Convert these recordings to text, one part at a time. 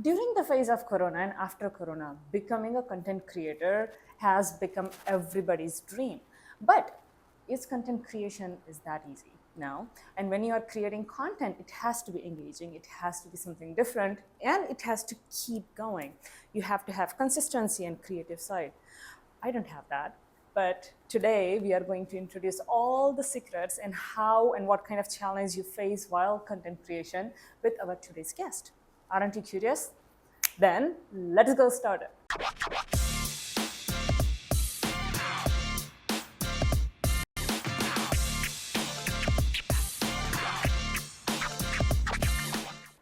During the phase of Corona and after Corona, becoming a content creator has become everybody's dream. But is content creation is that easy? No. And when you are creating content, it has to be engaging, it has to be something different, and it has to keep going. You have to have consistency and creative side. I don't have that. But today we are going to introduce all the secrets and how and what kind of challenge you face while content creation with our today's guest. Aren't you curious? Then let's go start it.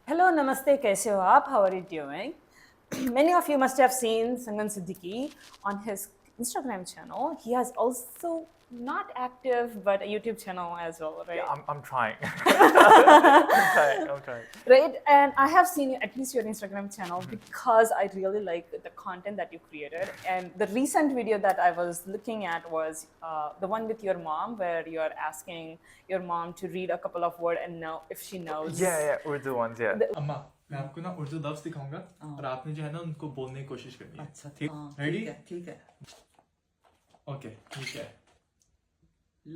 Hello, namaste, kaise ho aap? How are you doing? Many of you must have seen Sungkun Siddiqi on his Instagram channel. He has also not active, but a YouTube channel as well, right? Yeah, I'm trying. I'm trying. Right, and I have seen at least your Instagram channel because I really like the content that you created. And the recent video that I was looking at was the one with your mom, where you are asking your mom to read a couple of words and know if she knows. Yeah, Urdu ones, yeah. अम्मा मैं आपको ना उर्दू लफ्ज दिखाऊंगा और आपने जो है ना उनको बोलने की कोशिश करनी है अच्छा ठीक हाँ, रेडी ठीक है ओके ठीक है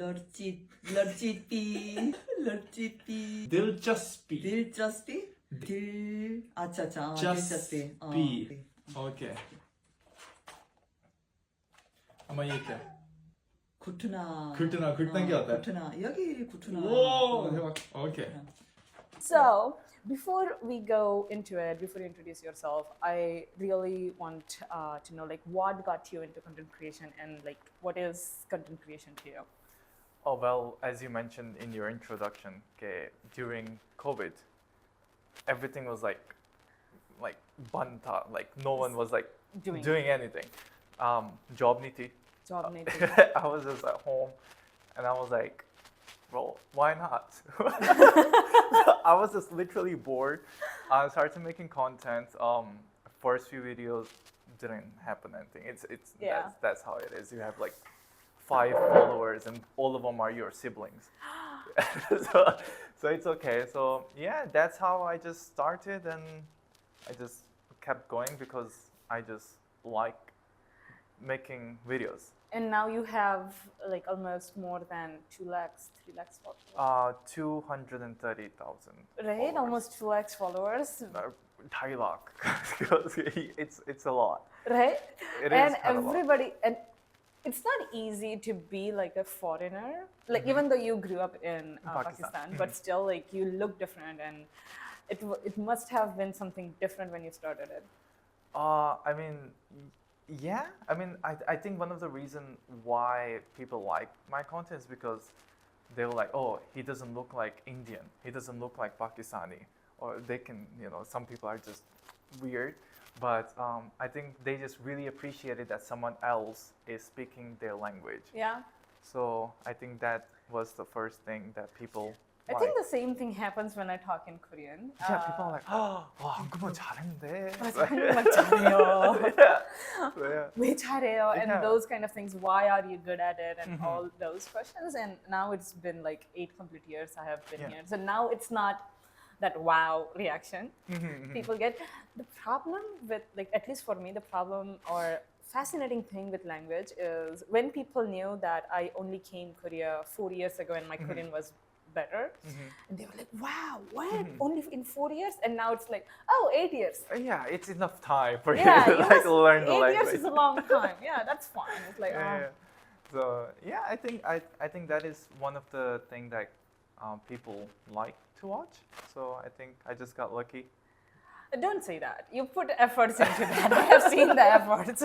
लड़ची लड़ची दिलचस्पी दिलचस्पी दिल अच्छा अच्छा हाँ, दिलचस्पी Chaspi. ओके अम्मा ये क्या घुटना घुटना क्या होता है घुटना यही घुटना वो 대박 okay So, before we go into it, before you introduce yourself, I really want to know like what got you into content creation and like what is content creation to you? Oh, well, as you mentioned in your introduction, okay, during COVID, everything was like banta, like no one was like doing anything. Job niti. Job need I was just at home and I was like, well, why not? I was just literally bored. I started making content. First few videos didn't happen anything. It's Yeah. that's how it is. You have like 5 followers and all of them are your siblings. so it's okay. So yeah, that's how I just started and I just kept going because I just like making videos. And now you have like almost more than 2 lakhs, 3 lakhs followers. 230,000. Right, followers. almost 2 lakhs followers. 2 lakh. Because it's a lot. Right? It And is kind of a lot. everybody, and it's not easy to be like a foreigner. Like even though you grew up in Pakistan. Pakistan, but still like you look different, and it must have been something different when you started it. I mean, yeah. I mean, I think one of the reasons why people like my content is because they were like, oh, he doesn't look like Indian. He doesn't look like Pakistani. Or they can, some people are just weird. But I think they just really appreciated that someone else is speaking their language. Yeah. So I think that was the first thing that people I think the same thing happens when I talk in Korean. Yeah, people are like, oh, 한국말 잘했는데. 맞아, 한국말 잘해요. Yeah. So, yeah. 왜 잘해요? And Yeah. those kind of things. Why are you good at it? And all those questions. And now it's been like 8 complete years I have been Yeah. here. So now it's not that wow reaction people get. The problem with, like, at least for me, the problem or fascinating thing with language is when people knew that I only came Korea 4 years ago and my Korean was better, and they were like, wow, what? Only in 4 years? And now it's like, oh, 8 years. Yeah, it's enough time for you Yeah, to you like must- learn the 8 language. years is a long time. Yeah, that's fine. It's like, Yeah, yeah. So yeah, I think that is one of the things that people like to watch. So I think I just got lucky. Don't say that. You put efforts into that. I have seen the efforts.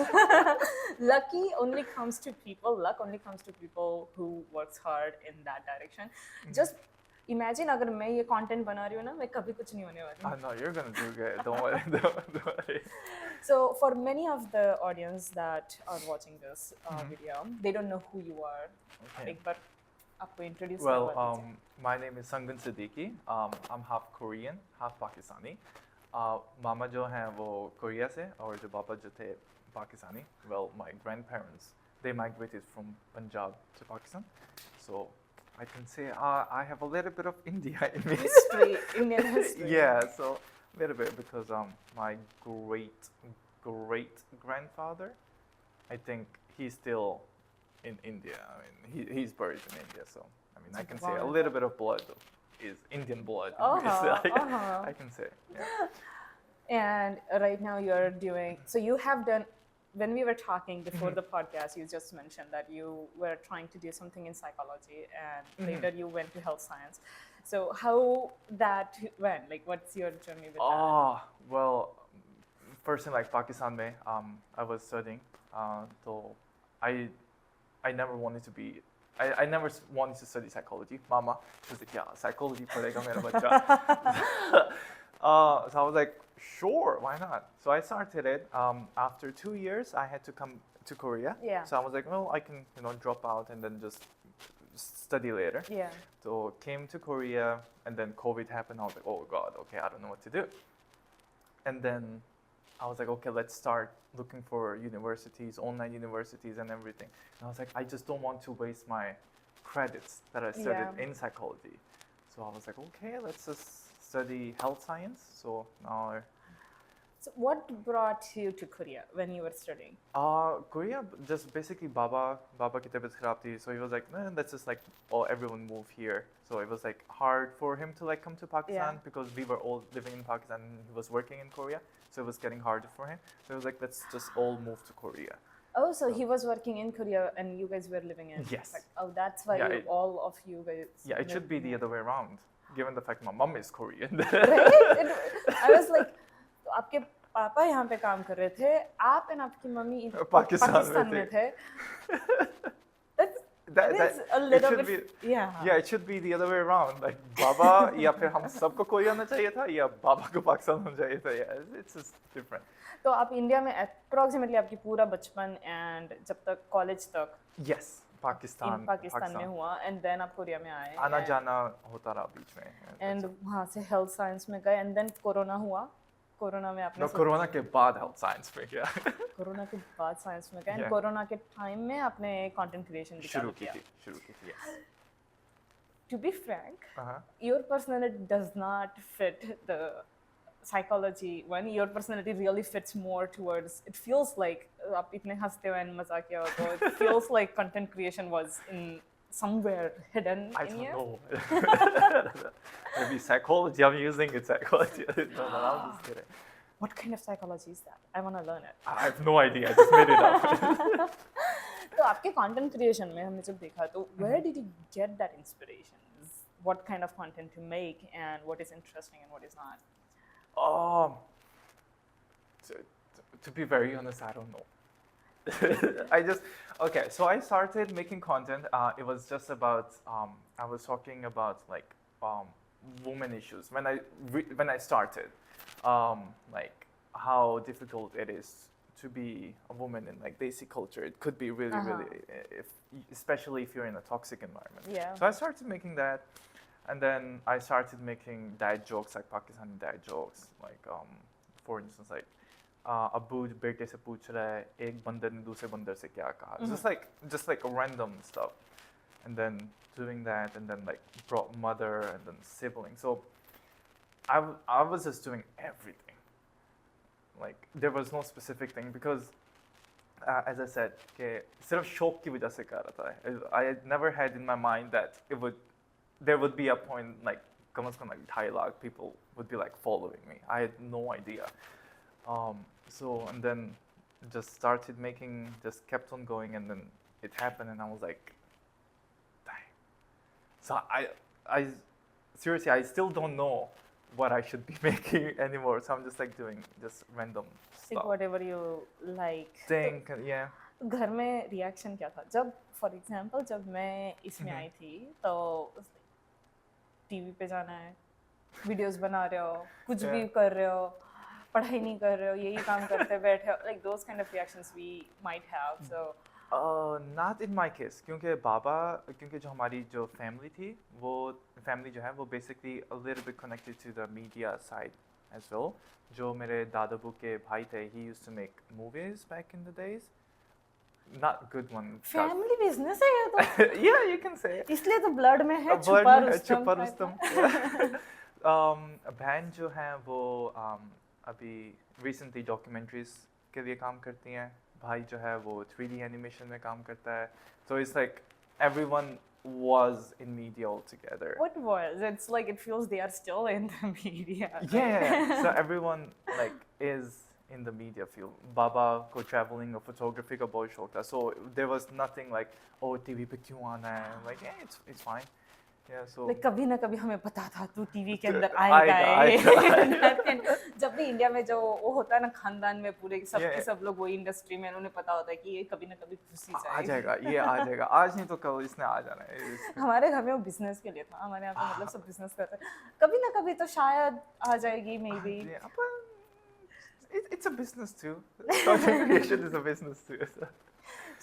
Lucky only comes to people. Luck only comes to people who works hard in that direction. Just imagine अगर मैं ये content बना रही हूँ ना, मैं कभी कुछ नहीं होने वाली. No, you're gonna do good. Don't worry. Don't worry. So for many of the audience that are watching this video, they don't know who you are. Okay. एक बार आपको introduce Well, करवा दीजिए. my name is Sungkun Siddiqi. I'm half Korean, half Pakistani. मामा जो हैं वो Korea से और जो पापा जो थे Pakistani. Well, my grandparents, they migrated from Punjab to Pakistan. So I can say I have a little bit of India in me. History, Indian history. Yeah, so little bit because my great grandfather, I think he's still in India. I mean, he's buried in India, so I mean, I can say a little bit of blood is Indian blood. I can say. Yeah. And right now you're doing, so you have done, when we were talking before the podcast, you just mentioned that you were trying to do something in psychology and later you went to health science. So how that went? Like, what's your journey with that? Oh, well, first in like Pakistan mein, I was studying. So I never wanted to be, I never wanted to study psychology. Mama, she was like, yeah, psychology padega mera bacha. So I was like, sure, why not? So I started it. After 2 years, I had to come to Korea. Yeah. So I was like, well, I can, drop out and then just study later. Yeah. So came to Korea, and then COVID happened. I was like, oh God, okay, I don't know what to do. And then I was like, okay, let's start looking for universities, online universities and everything. And I was like, I just don't want to waste my credits that I studied in psychology. So I was like, okay, let's just study health science. So now So what brought you to Korea when you were studying? Korea, just basically Baba ki tabiyat kharab thi, so he was like, man, let's just like, everyone move here. So it was like hard for him to like come to Pakistan because we were all living in Pakistan and he was working in Korea. So it was getting harder for him. So it was like, let's just all move to Korea. Oh, so he was working in Korea and you guys were living in. Yes. Like, oh, that's why all of you guys. Yeah, it should be the other way around, given the fact my mom is Korean. Right? I was like, तो आपके पापा यहाँ पे काम कर रहे थे, आप and आपकी मम्मी पाकिस्तान में थे. That is a little bit. Yeah, it should be the other way around. Like Baba, या फिर हम सबको कोरिया आना चाहिए था, या बाबा को पाकिस्तान आना चाहिए था. Yeah, it's just different. तो आप इंडिया में approximately आपकी पूरा बचपन and जब तक कॉलेज तक. Yes, पाकिस्तान में हुआ and then आप कोरिया में आए. आना जाना होता रहा बीच में. And वहाँ से health science में गए and then कोरोना हुआ. कोरोना में आपने. No, कोरोना के बाद health science में गया. कोरोना के बाद साइंस में गए and कोरोना के टाइम में आपने content creation शुरू की थी. Yes. To be frank, your personality does not fit the psychology one. Your personality really fits more towards. It feels like आप इतने हंसते हो and मजाक किया हो तो it feels like content creation was in somewhere hidden in you. I don't know. Maybe psychology. I'm using it psychology. No, I'm just kidding. What kind of psychology is that? I want to learn it. I have no idea. I just made it up. तो आपके content creation में हमने जब देखा तो where did you get that inspiration? What kind of content to make and what is interesting and what is not? To be very honest, I don't know. So I started making content. It was just about I was talking about like women issues when I started, like how difficult it is to be a woman in like Desi culture. It could be really, especially if you're in a toxic environment. Yeah. So I started making that, and then I started making dad jokes, like Pakistani dad jokes, like for instance, like अब्बू बेटे से पूछ रहा है एक बंदर ने दूसरे बंदर से क्या कहा. Just like random stuff, and then doing that, and then like brought mother and then sibling. So I was just doing everything. Like there was no specific thing because as I said, सिर्फ शौक की वजह से कर रहा था. I had never had in my mind that there would be a point like कम से कम like 2.5 lakh people would be like following me. I had no idea. So and then just started making, just kept on going, and then it happened, and I was like, dang. So I seriously, I still don't know what I should be making anymore. So I'm just like doing just random stuff. Like whatever you like. Think, yeah. घर में reaction क्या था? जब, for example, जब मैं इसमें आई थी, तो टीवी पे जाना है, videos बना रहे हो, कुछ भी कर रहे हो, पढ़ाई नहीं कर रहे हो, यही काम करते बैठे हो, like those kind of reactions we might have. So not in my case, क्योंकि जो हमारी जो family थी, वो family जो है वो basically a little bit connected to the media side as well. जो मेरे दादाबू के भाई थे, he used to make movies back in the days. Not good one. Family business है ये तो. Yeah, you can say. इसलिए तो blood में है छुपा रुस्तम. बहन जो है वो अभी recently documentaries के लिए काम करती हैं. भाई जो है वो 3D animation में काम करता है. So it's like everyone was in media altogether. What was? It's like it feels they are still in the media. Yeah. So everyone like is in the media field. Baba को traveling और photography का बहुत शौक था. So there was nothing like oh TV पे क्यों आना है. Like yeah, it's fine. Yeah, so Like कभी ना कभी हमें पता था तू टीवी के अंदर आएगा, आएगा जब भी इंडिया में जो वो होता है ना खानदान में पूरे Yeah. सब लोग वही इंडस्ट्री में उन्हें पता होता है कि ये कभी ना कभी घुस ही आ जाएगा जाएगा. ये आ जाएगा. आज नहीं तो कल इसने आ जाना है. हमारे घर में वो बिजनेस के लिए था हमारे यहाँ पे मतलब सब बिजनेस करते हैं कभी ना कभी तो शायद आ जाएगी may be Yeah, but it's a business too. Content creation is a business too. So.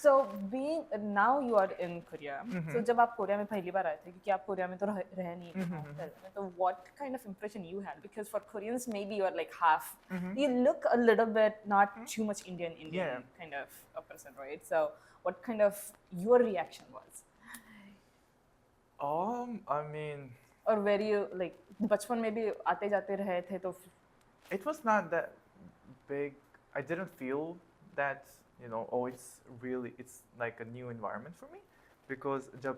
So being now you are in Korea. So जब आप कोरिया में पहली बार आए थे क्योंकि आप कोरिया में तो रह नहीं पहले में तो what kind of impression you had because for Koreans maybe you are like half you look a little bit not too much Indian Yeah. kind of a person right so what kind of your reaction was I mean, or were you like बचपन में भी आते जाते रहे थे तो it was not that big. I didn't feel that oh, it's like a new environment for me because जब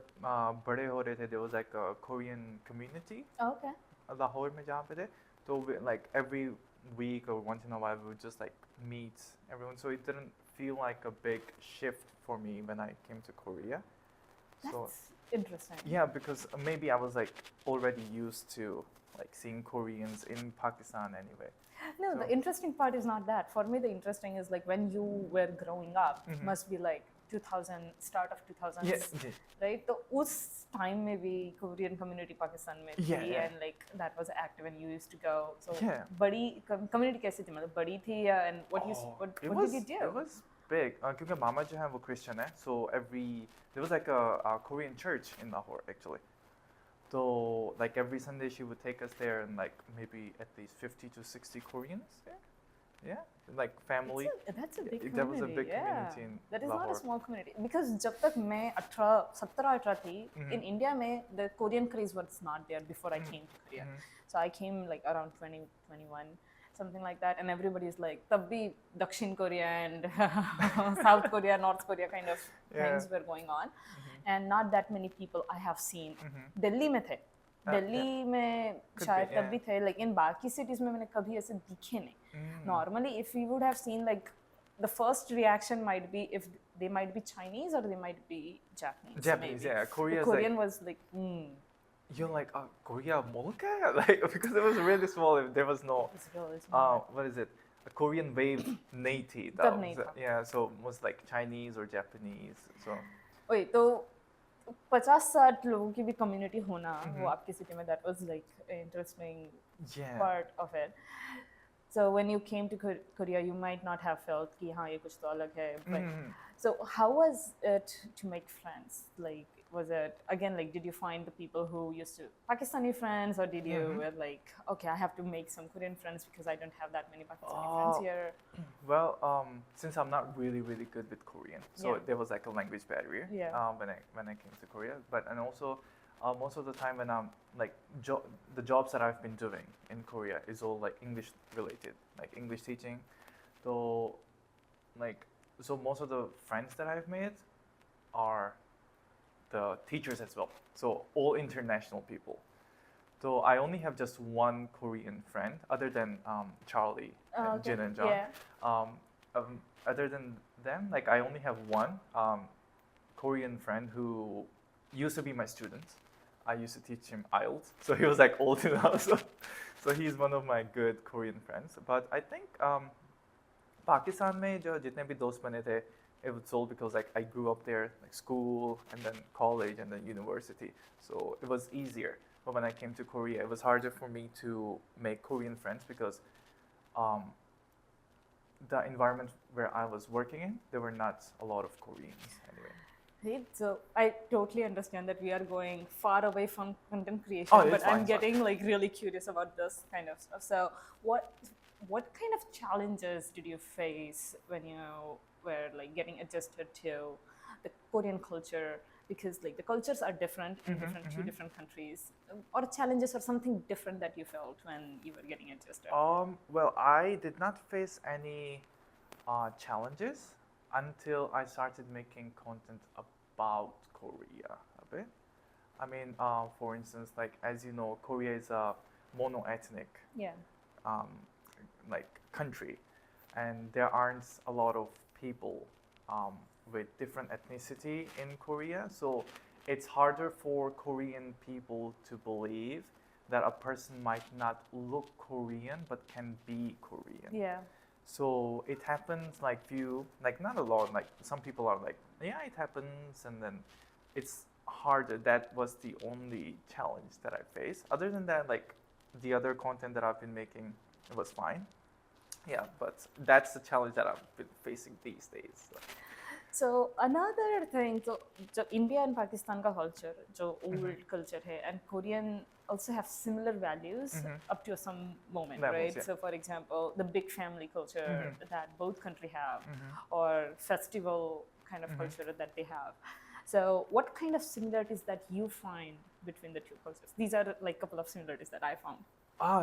बड़े हो रहे थे there was like a Korean community okay Lahore में जहाँ पे थे तो like every week or once in a while we would just like meet everyone so it didn't feel like a big shift for me when I came to Korea. So that's interesting yeah, because maybe I was like already used to like seeing Koreans in Pakistan anyway. No, So- the interesting part is not that. For me, the interesting is like when you were growing up, must be like 2000, start of 2000s, Yeah, right? So, उस time में भी Korean community Pakistan में थी, Yeah, yeah. and like that was active, and you used to go. So, Yeah. बड़ी community कैसी थी? मतलब बड़ी थी या and what you what it did was you do? it was big क्योंकि मामा जो है वो Christian है so there was like a Korean church in Lahore actually. So like every Sunday she would take us there and like maybe at least 50 to 60 Koreans there. Yeah, like family. That's a big community. There was a big yeah. community in That is not a Lahore. small community because जब तक मैं 17-18 थी in India में the Korean craze was not there before I came to Korea. So I came like around 2021 something like that and everybody is like तब भी दक्षिण Korea and South Korea North Korea kind of things were going on and not that many people I have seen. Delhi में थे दिल्ली में शायद तब भी थे लेकिन बाकी cities में मैंने कभी ऐसे दिखे नहीं normally if you would have seen like the first reaction might be if they might be Chinese or they might be Japanese maybe. Yeah. Korea is Korean like was like you're like Korea mulk hai? Like because it was really small. There was no it's really small. what is it? A Korean wave nahi thi तब नहीं था. Yeah, so it was like Chinese or Japanese. So ओए तो 50-60 लोगों की भी community होना वो आपकी सिटी में that was like interesting yeah. part of it. So when you came to Korea, you might not have felt कि हाँ ये कुछ तो अलग है. But so how was it to make friends? Like was it again like did you find the people who used to Pakistani friends or did you were like okay I have to make some Korean friends because I don't have that many Pakistani friends here? Well, since I'm not really good with Korean, so Yeah. there was like a language barrier Yeah. when I came to Korea. But and also most of the time when I'm like the jobs that I've been doing in Korea is all like English related, like English teaching. So like so most of the friends that I've made are the teachers as well. So all international people. So I only have just one Korean friend, other than Charlie and Okay. Jin and John. Yeah. Other than them, like I only have one Korean friend who used to be my student. I used to teach him IELTS, so he was like old enough. So he's one of my good Korean friends. But I think Pakistan में जो जितने भी दोस्त बने थे, it was all because like I grew up there, like school and then college and then university. So it was easier. But when I came to Korea, it was harder for me to make Korean friends because the environment where I was working in, there were not a lot of Koreans anyway. Right. So I totally understand that we are going far away from content creation, Oh, it's but fine, I'm it's fine. getting like really curious about this kind of stuff. So what kind of challenges did you face when you were like getting adjusted to the Korean culture because like the cultures are different in two different countries, or challenges or something different that you felt when you were getting adjusted? Well, I did not face any challenges until I started making content about Korea a bit. I mean, for instance, like as you know, Korea is a mono-ethnic Yeah. um, like country, and there aren't a lot of people with different ethnicity in Korea, so it's harder for Korean people to believe that a person might not look Korean but can be Korean. Yeah. So it happens like like not a lot, like some people are like, yeah, it happens, and then it's harder. That was the only challenge that I faced. Other than that, like the other content that I've been making, it was fine. Yeah, but that's the challenge that I've been facing these days. So another thing, so India and Pakistan का culture, जो old culture है, and Korean also have similar values up to some moment, Levels, right? yeah. So for example, the big family culture that both country have, or festival kind of culture that they have. So what kind of similarities that you find between the two cultures? These are like a couple of similarities that I found.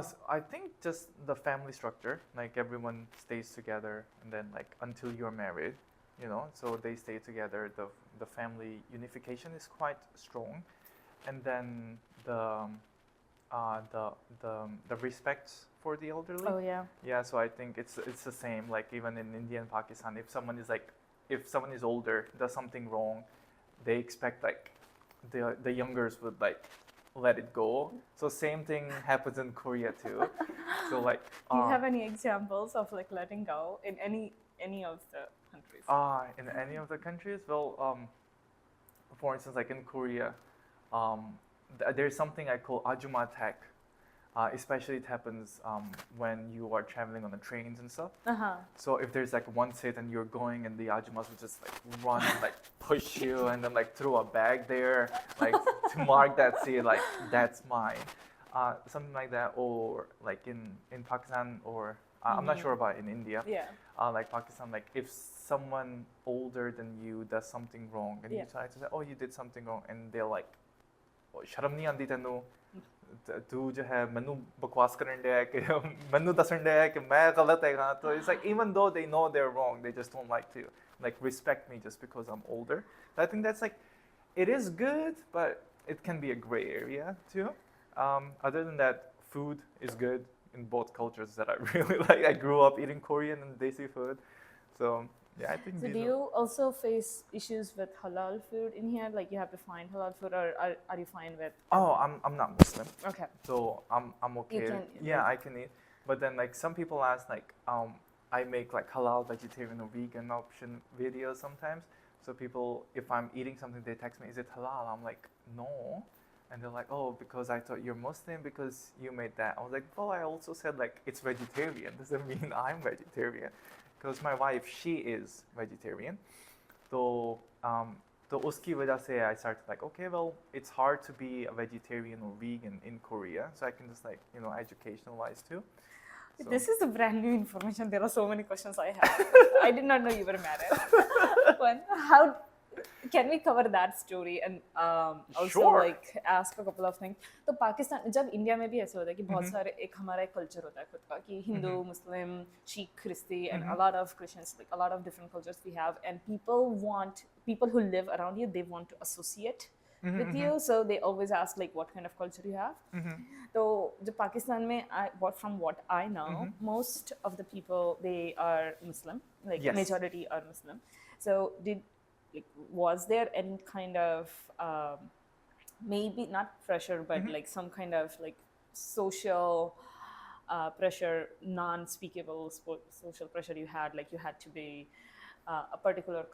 So I think just the family structure, like everyone stays together, and then like until you're married, you know, so they stay together. The family unification is quite strong, and then the respect for the elderly. Oh yeah. Yeah, so I think it's the same. Like even in India and Pakistan, if someone is older, does something wrong, they expect like the youngers would like let it go. So same thing happens in Korea too. So like Do you have any examples of like letting go in any of the countries? in any of the countries, well, for instance, like in Korea, there's something I call ajuma attack. Especially it happens when you are traveling on the trains and stuff. So if there's like one seat and you're going, and the ajumas will just like run and like push you, and then like throw a bag there, like to mark that seat, like that's mine. Something like that, or like in Pakistan, or I'm not sure about in India. Yeah. Like Pakistan, like if someone older than you does something wrong, and you try to say, oh, you did something wrong, and they're like, oh, शर्म नहीं आती तेनू तू जो है मैनू बकवास करन दे कि मैनू दसन दे कि मैं गलत है हाँ. So it's like even though they know they're wrong, they just don't like to like respect me just because I'm older. I think that's like, it is good, but it can be a gray area too. Other than that, food is good in both cultures that I really like. I grew up eating Korean and Desi food, so yeah, I think. So do you also face issues with halal food in here? Like you have to find halal food, or are you fine with? Oh, I'm not Muslim. Okay. So I'm okay. You can, yeah, I can eat. But then like some people ask like I make like halal, vegetarian, or vegan option videos sometimes. So people, if I'm eating something, they text me, is it halal? I'm like, no. And they're like, oh, because I thought you're Muslim because you made that. I was like, well, I also said like it's vegetarian. Doesn't mean I'm vegetarian. Because my wife, she is vegetarian. So uski wajah se I started like, okay, well, it's hard to be a vegetarian or vegan in Korea. So I can just like, you know, educational wise too. So. This is a brand new information. There are so many questions I have. I did not know you were married. How can we cover that story and also Sure. like ask a couple of things? तो पाकिस्तान जब India में भी ऐसा होता है कि बहुत सारे एक हमारा एक कल्चर होता है खुद का कि हिंदू मुस्लिम सिख ख्रिस्ती and a lot of Christians, like a lot of different cultures we have, and people who live around you, they want to associate with you, so they always ask like what kind of culture you have. So the Pakistan mein, from what I know, most of the people, they are Muslim, like Yes. majority are Muslim. So was there any kind of maybe not pressure, but like some kind of like social pressure, non-speakable social pressure you had, like you had to be a particular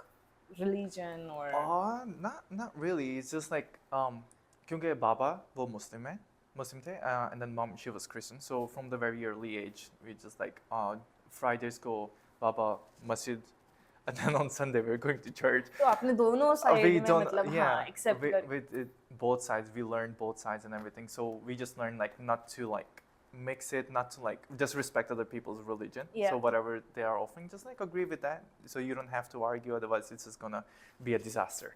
religion or? Not really. It's just like क्योंकि बाबा वो Muslim थे, and then mom, she was Christian. So from the very early age, we just like Fridays go Baba masjid, and then on Sunday we're going to church. तो आपने दोनों side We में don't, मतलब yeah, हाँ, accept कर. both sides. We learned both sides and everything. So we just learned like not to like mix it, not to like just respect other people's religion. Yeah. So whatever they are offering, just like agree with that. So you don't have to argue, otherwise it's just gonna be a disaster.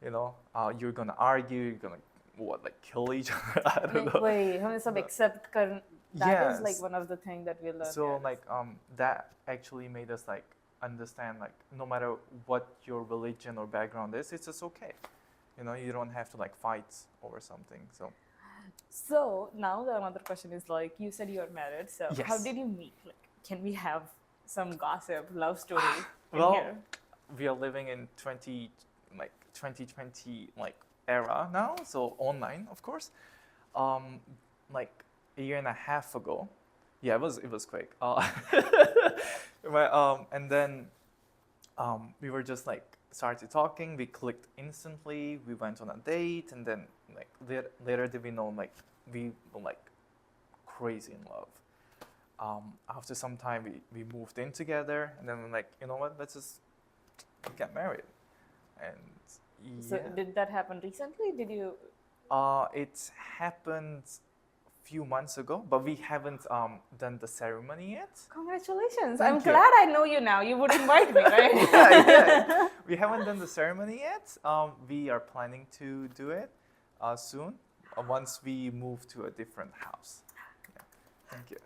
you're gonna argue, you're gonna like kill each other. I don't know. वही हमें सब accept कर that is like Yes. one of the things that we learn. So like that actually made us like understand like no matter what your religion or background is, it's just okay. You don't have to like fight over something. So now the another question is like you said you are married. So how Yes. did you meet? Like, can we have some gossip, love story in Well, here? we are living in 2020 like era now, so online of course. Like a year and a half ago, yeah, it was quick. And then we were just like started talking. We clicked instantly. We went on a date, and then like later did we know like we were like crazy in love. After some time, we moved in together, and then we're like, you know what? Let's just get married. And So did that happen recently? Did you? it happened few months ago, but we haven't done the ceremony yet. Congratulations! Thank I'm you. glad I know you now. You would invite me, right? Yeah. We haven't done the ceremony yet. We are planning to do it soon, once we move to a different house. Yeah. Thank you.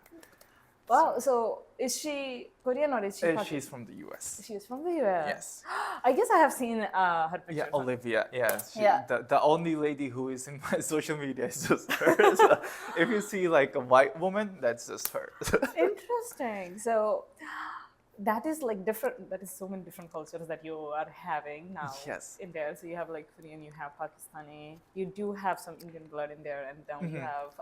Wow. So is she Korean or is she? She's from the US. She is from the US. Yes. I guess I have seen her pictures. Yeah, Olivia. Yeah, Yeah. The only lady who is in my social media is just her. So if you see like a white woman, that's just her. Interesting. So that is like different. That is so many different cultures that you are having now. Yes. In there, so you have like Korean, you have Pakistani, you do have some Indian blood in there, and then you have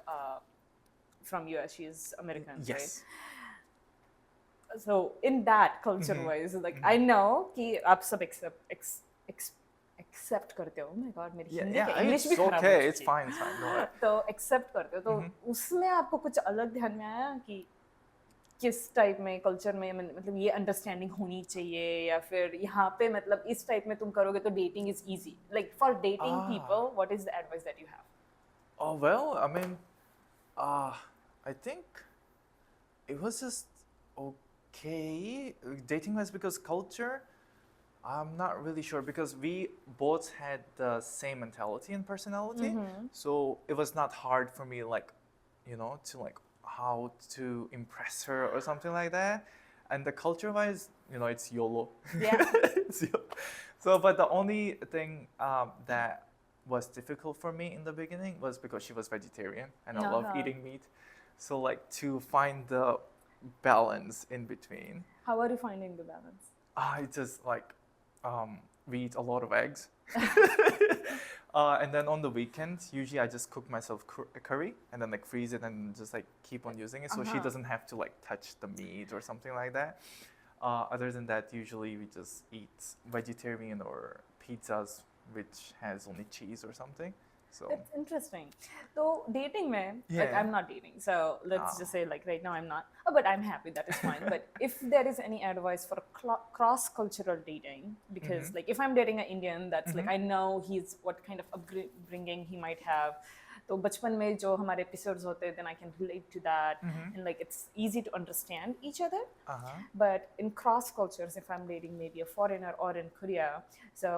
from US. She's American, Yes. right? So in that culture-wise, like I know कि आप सब accept करते हो. Oh my God, मेरी Hindi Yeah, का English भी it's खराब हो okay. चुकी It's है. fine. It's fine. No worry. तो एक्सेप्ट करते हो तो उसमें आपको कुछ अलग ध्यान में आया कि किस टाइप में कल्चर में मतलब ये अंडरस्टैंडिंग होनी चाहिए या फिर यहाँ पे मतलब इस टाइप में तुम करोगे तो dating is easy like for dating people what is the advice that you have Oh well, I mean, I think it was just okay dating wise because culture. I'm not really sure because we both had the same mentality and personality, so it was not hard for me like, to like how to impress her or something like that. And the culture wise, it's YOLO. Yeah. It's YOLO. So, but the only thing that was difficult for me in the beginning was because she was vegetarian and I love eating meat. So like to find the balance in between. How are you finding the balance? It's just like we eat a lot of eggs. And then on the weekends, usually I just cook myself curry and then like freeze it and just like keep on using it so she doesn't have to like touch the meat or something like that. Other than that, usually we just eat vegetarian or pizzas which has only cheese or something. So It's interesting. So dating में, like Yeah. I'm not dating, so let's just say like right now I'm not. Oh, but I'm happy. That is fine. But if there is any advice for cross-cultural dating, because like if I'm dating an Indian, that's like I know he's what kind of upbringing he might have. तो बचपन में जो हमारे episodes होते हैं, then I can relate to that, and like it's easy to understand each other. But in cross cultures, if I'm dating maybe a foreigner or in Korea, so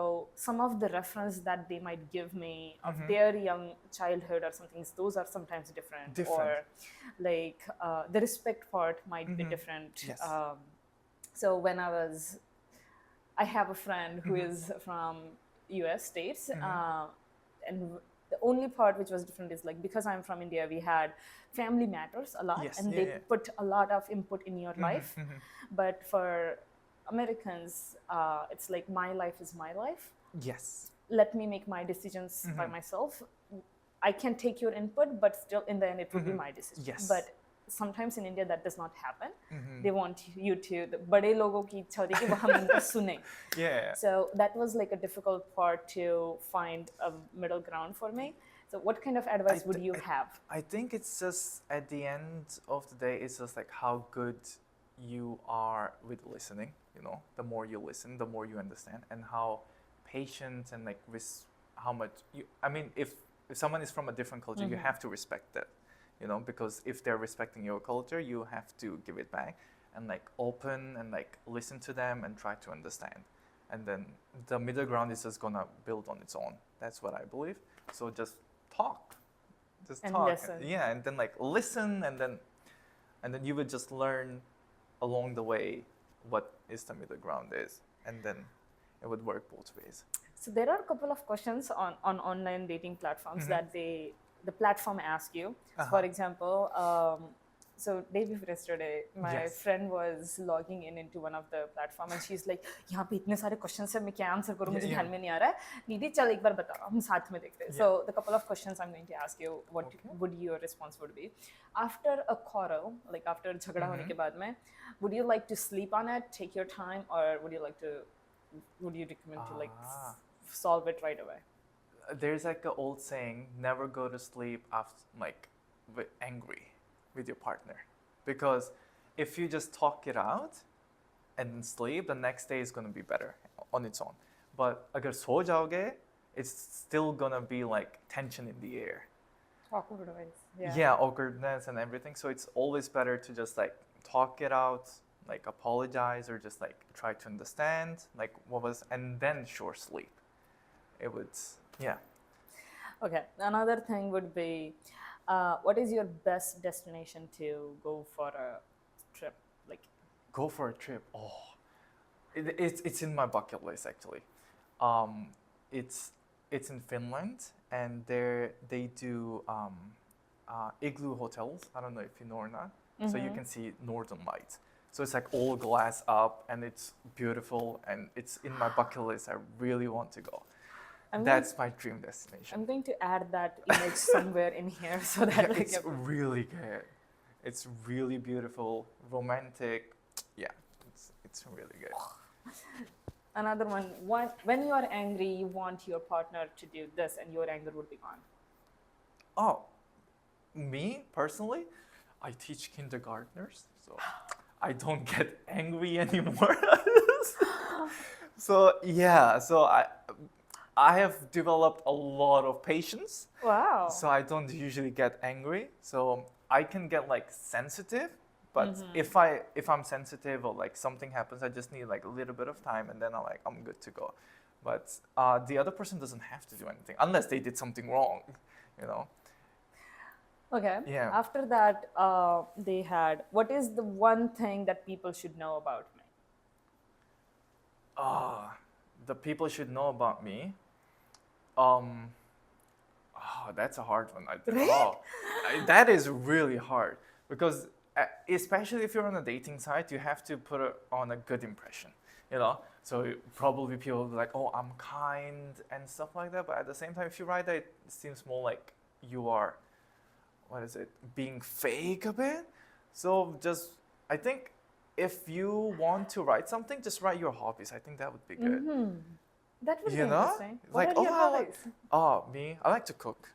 some of the reference that they might give me of their young childhood or something, those are sometimes different. Or like the respect part might be different. Yes. So when I have a friend who is from US States, and the only part which was different is like because I'm from India, we had family matters a lot, Yes, and yeah, they yeah. put a lot of input in your life. But for Americans, it's like my life is my life. yes. Let me make my decisions by myself. I can take your input, but still in the end it will be my decision. Yes. But sometimes in India that does not happen. They want you to the बड़े लोगों की इच्छा होती है कि वो हम इनको सुने. Yeah. So that was like a difficult part to find a middle ground for me. So what kind of advice would you have? I think it's just at the end of the day, it's just like how good you are with listening. The more you listen, the more you understand, and how patient and like how much you. I mean, if someone is from a different culture, you have to respect that. Because if they're respecting your culture, you have to give it back and like open and like listen to them and try to understand. and then the middle ground is just gonna build on its own. That's what I believe. So just talk, And talk. listen. Yeah, and then like listen, and then you would just learn along the way what is the middle ground is, and then it would work both ways. So there are a couple of questions on online dating platforms that the platform ask you. So for example, so day before yesterday, my Yes. friend was logging into one of the platform and she's like, यहाँ पे इतने सारे questions हैं मैं क्या answer करूँ मुझे ध्यान में नहीं आ रहा है निधि चल एक बार बता हम साथ में देखते हैं. So the couple of questions I'm going to ask you, what would your response would be after a quarrel, like after झगड़ा होने के बाद में, would you like to sleep on it, take your time, or would you recommend to like solve it right away? There's like an old saying, never go to sleep after like angry with your partner, because if you just talk it out and then sleep, the next day is going to be better on its own. But agar so jaoge, it's still going to be like tension in the air. Awkward ways. Yeah, awkwardness and everything. So it's always better to just like talk it out, like apologize, or just like try to understand like what was, and then sure sleep. It would, yeah. Okay, another thing would be, what is your best destination to go for a trip? Like, Go for a trip. Oh, it's in my bucket list actually. It's in Finland, and they do igloo hotels. I don't know if you know or not. So you can see northern lights. So it's like all glass up, and it's beautiful, and it's in my bucket list. I really want to go. That's my dream destination. I'm going to add that image somewhere in here so that Yeah, it's really good. It's really beautiful, romantic. Yeah, it's really good. Another one, when you are angry, you want your partner to do this and your anger would be gone. Oh, me personally, I teach kindergartners, so I don't get angry anymore. So yeah, so I have developed a lot of patience. Wow. So I don't usually get angry. So I can get like sensitive, but if I'm sensitive or like something happens, I just need like a little bit of time, and then I'm good to go. But the other person doesn't have to do anything unless they did something wrong, you know. Okay. Yeah. After that, they had, what is the one thing that people should know about me? The people should know about me. That's a hard one. I think. That is really hard, because especially if you're on a dating site, you have to put on a good impression, you know. So probably people will be like, "Oh, I'm kind" and stuff like that. But at the same time, if you write that, it seems more like you are, being fake a bit. So I think if you want to write something, just write your hobbies. I think that would be good. That would be You know? interesting. Like, What are your hobbies? Me, I like to cook.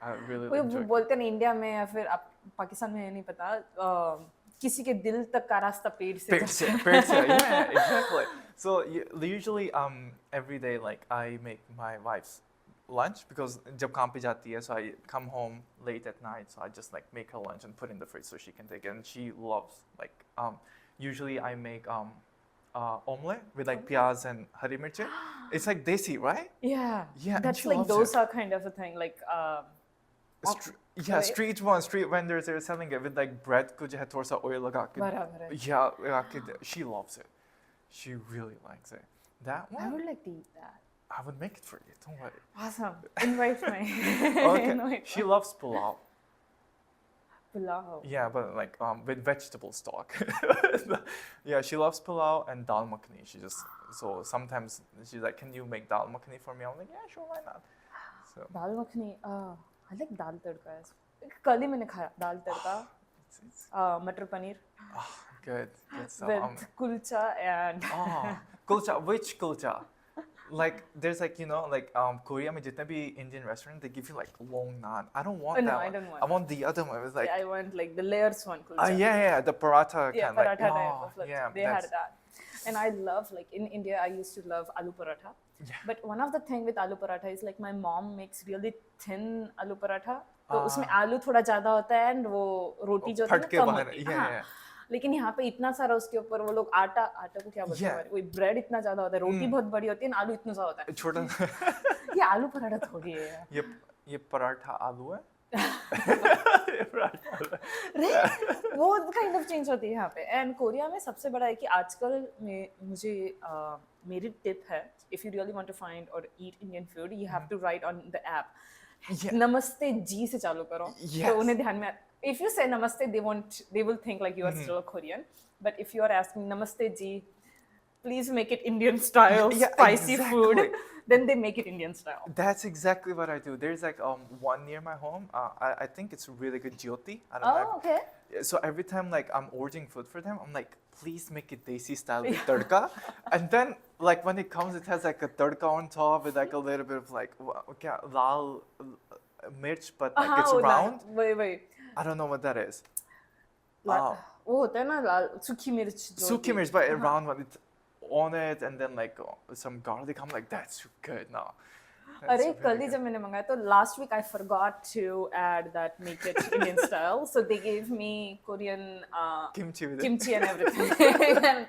I really वो enjoy. बोलते हैं India में या फिर पाकिस्तान में नहीं पता किसी के दिल तक का रास्ता पेट से Yeah, exactly. So usually every day like I make my wife's lunch, because जब काम पे जाती है, so I come home late at night, so I just like make her lunch and put it in the fridge so she can take it, and she loves like usually I make omelette with like piyaz and hari mirchi. It's like desi, right? Yeah, Yeah, and that's she like loves it. dosa kind of a thing, like Street vendors are selling it with like bread को जो है थोड़ा सा oil लगा के. बराबर है. Yeah, लगा के. She loves it. She really likes it. That I one, would like to eat that. I would make it for you. Don't worry. Awesome. Invite me. Okay. Invite She me. loves pulao. Pulao. Yeah, but like with vegetable stock. Yeah, she loves pulao and dal makhani. So sometimes she's like, "Can you make dal makhani for me?" I'm like, "Yeah, sure, why not?" So dal makhani I like दाल तड़का. कल ही मैंने खाया दाल तड़का, it's मटर paneer good. So, with kulcha and kulcha. Which kulcha? Like there's like Korea में जितने भी Indian restaurant, they give you like long naan. I don't want no, that I one. don't want I want the other one. It was like I want like the layers one kulcha. yeah, the paratha Yeah, kind. paratha like, type of like, yeah, they had that. And I love, like in India, I used to love aloo paratha. Yeah. But one of the thing with aloo paratha is like my mom makes really thin aloo paratha. तो उसमें आलू थोड़ा ज़्यादा होता है and वो रोटी जो होती है फट के ना कम बाहर. होती है. Yeah, हाँ. yeah. लेकिन यहाँ पे इतना सारा उसके ऊपर वो लोग आटा को क्या बोलते हैं Yeah. हमारे, वही ब्रेड इतना ज्यादा होता है, रोटी बहुत बड़ी होती है ना, आलू इतना ज्यादा होता है। छोटा ये आलू पराठा थोड़ी है यार। ये पराठा आलू है। वो काइंड ऑफ चेंज होती है यहाँ पे। एंड कोरिया में सबसे बड़ा है कि आजकल मुझे मेरी टिप है, if you really want to find और eat Indian food, you have to write on the app Namaste ji से चालू करो। Yes. तो उन्हें ध्यान में, इफ यू से नमस्ते they will think like you are still a Korean, but if you are asking namaste ji, please make it Indian style, Yeah, spicy exactly. food, then they make it Indian style. That's exactly what I do. There's like one near my home. I think it's really good, Jyoti. I don't know. Oh, okay. So every time like I'm ordering food for them, I'm like, please make it Desi style with tadka. And then like when it comes, it has like a tadka on top with like a little bit of like okay, lal mirch, but like it's round. वही I don't know what that is. वो होता है ना लाल सूखी मिर्च जो Suki mirch, but a round one. It's on it, and then like some garlic. I'm like, that's so good now. अरे कल ही जब मैंने मंगाया तो last week I forgot to add that make it Indian style, so they gave me Korean Kimchi with it. kimchi and everything.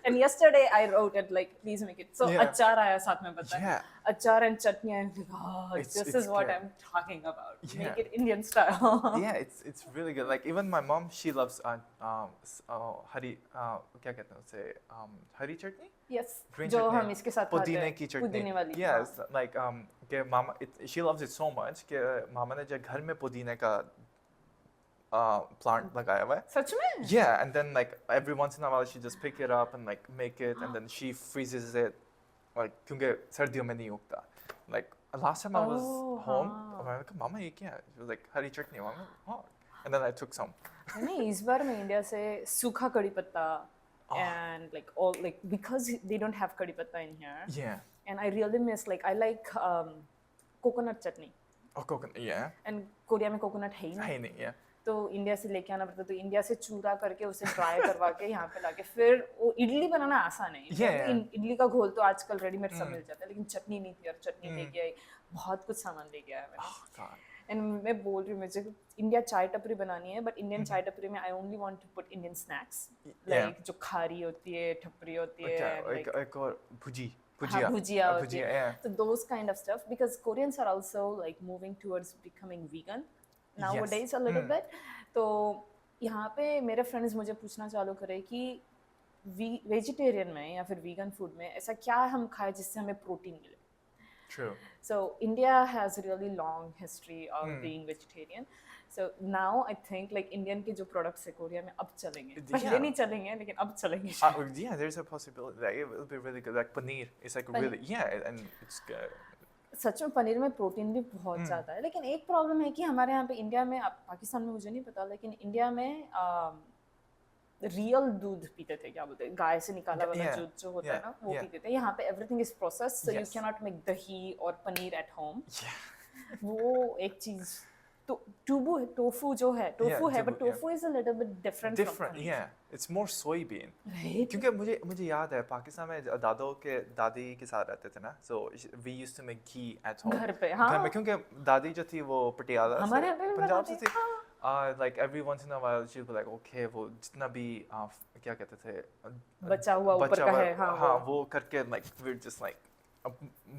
and yesterday I wrote it like please make it, so Yeah. अचार आया साथ में, पता है Yeah. अचार and chutney, I'm like, oh, It's this is what good. I'm talking about. Yeah. Make it Indian style. Yeah, it's really good. Like even my mom, she loves hari क्या कहते हैं उसे हरी चटनी, Yes, green जो chutney, हम इसके साथ खाते पुदीने हैं, की चटनी. पुदीने वाली। Yes, like के मामा she loves it so much कि मामा ने जो घर में पुदीने का plant लगाया हुआ है. सच में? Yeah, and then like every once in a while she just pick it up and like make it, and then she freezes it, like क्योंकि सर्दियों में नहीं उगता. Like last time I was Oh, home, हाँ. I was like, Mama ये क्या है? She was like Hari chutney. I'm like, oh. And then I took some. नहीं, इस बार मैं इंडिया से सूखा कड़ी पत्ता and like all like because they don't have कड़ी पत्ता in here, Yeah. and I really miss like I like coconut chutney, Oh, coconut. Yeah. and Korea में coconut है ही नहीं, Hey, yeah. तो इंडिया से लेके आना पड़ता, तो इंडिया से चूरा करके उसे ड्राई करवा के यहाँ पे लाके फिर वो इडली बनाना आसान है। Yeah. इडली का घोल तो आजकल रेडीमेड सब मिल जाता है, लेकिन चटनी नहीं थी, और चटनी लेके आई, बहुत कुछ सामान लेके आया मैंने। Oh God. एंड मैं बोल रही हूँ मुझे इंडिया चाय टपरी बनानी है, बट इंडियन चाय टपरी में I only want to put Indian snacks, like जो खारी होती है, ठपरी होती है, Okay. एक और भुजी. हाँ, भुजिया होती भुजिया, है, yeah. so those kind of stuff, because Koreans are also like moving towards becoming vegan nowadays a little bit. तो यहाँ पे मेरे फ्रेंड्स मुझे पूछना चालू करे कि वेजिटेरियन में या फिर वीगन फूड में ऐसा क्या हम खाएं जिससे हमें प्रोटीन मिले। True. So India has a really long history of being vegetarian. So now I think like Indian के जो products है कोरिया में अब चलेंगे, पहले नहीं चलेंगे लेकिन अब चलेंगे। Yeah, there's a possibility that it will be really good. Like paneer, it's like really and it's good. सच में पनीर में प्रोटीन भी बहुत ज़्यादा है, लेकिन एक प्रॉब्लम है कि हमारे यहाँ पे इंडिया में, पाकिस्तान में मुझे नहीं पता, लेकिन इंडिया में रियल दूध पीते थे, क्या बोलते हैं, गाय से निकाला वाला दूध जो होता है ना, वो पीते थे। यहाँ पे everything is processed, so you can not make दही और पनीर एट होम। वो एक चीज़, तो टोफू जो है, टोफू है, but tofu is a little bit different from paneer. Yeah, it's more soybean. Right. क्योंकि मुझे याद है पाकिस्तान में दादी के साथ रहते थे ना, so we used to make ghee at home. घर पे, हाँ। घर में, क्योंकि दादी जो थी वो पटियाला हमारे से, यहाँ पे भी पंजाब से बनाते थी। हैं, Like every once in a while she would be like, okay, वो जितना भी क्या कहते थे, बचा हुआ ऊपर का है, हाँ, वो करके like we're just like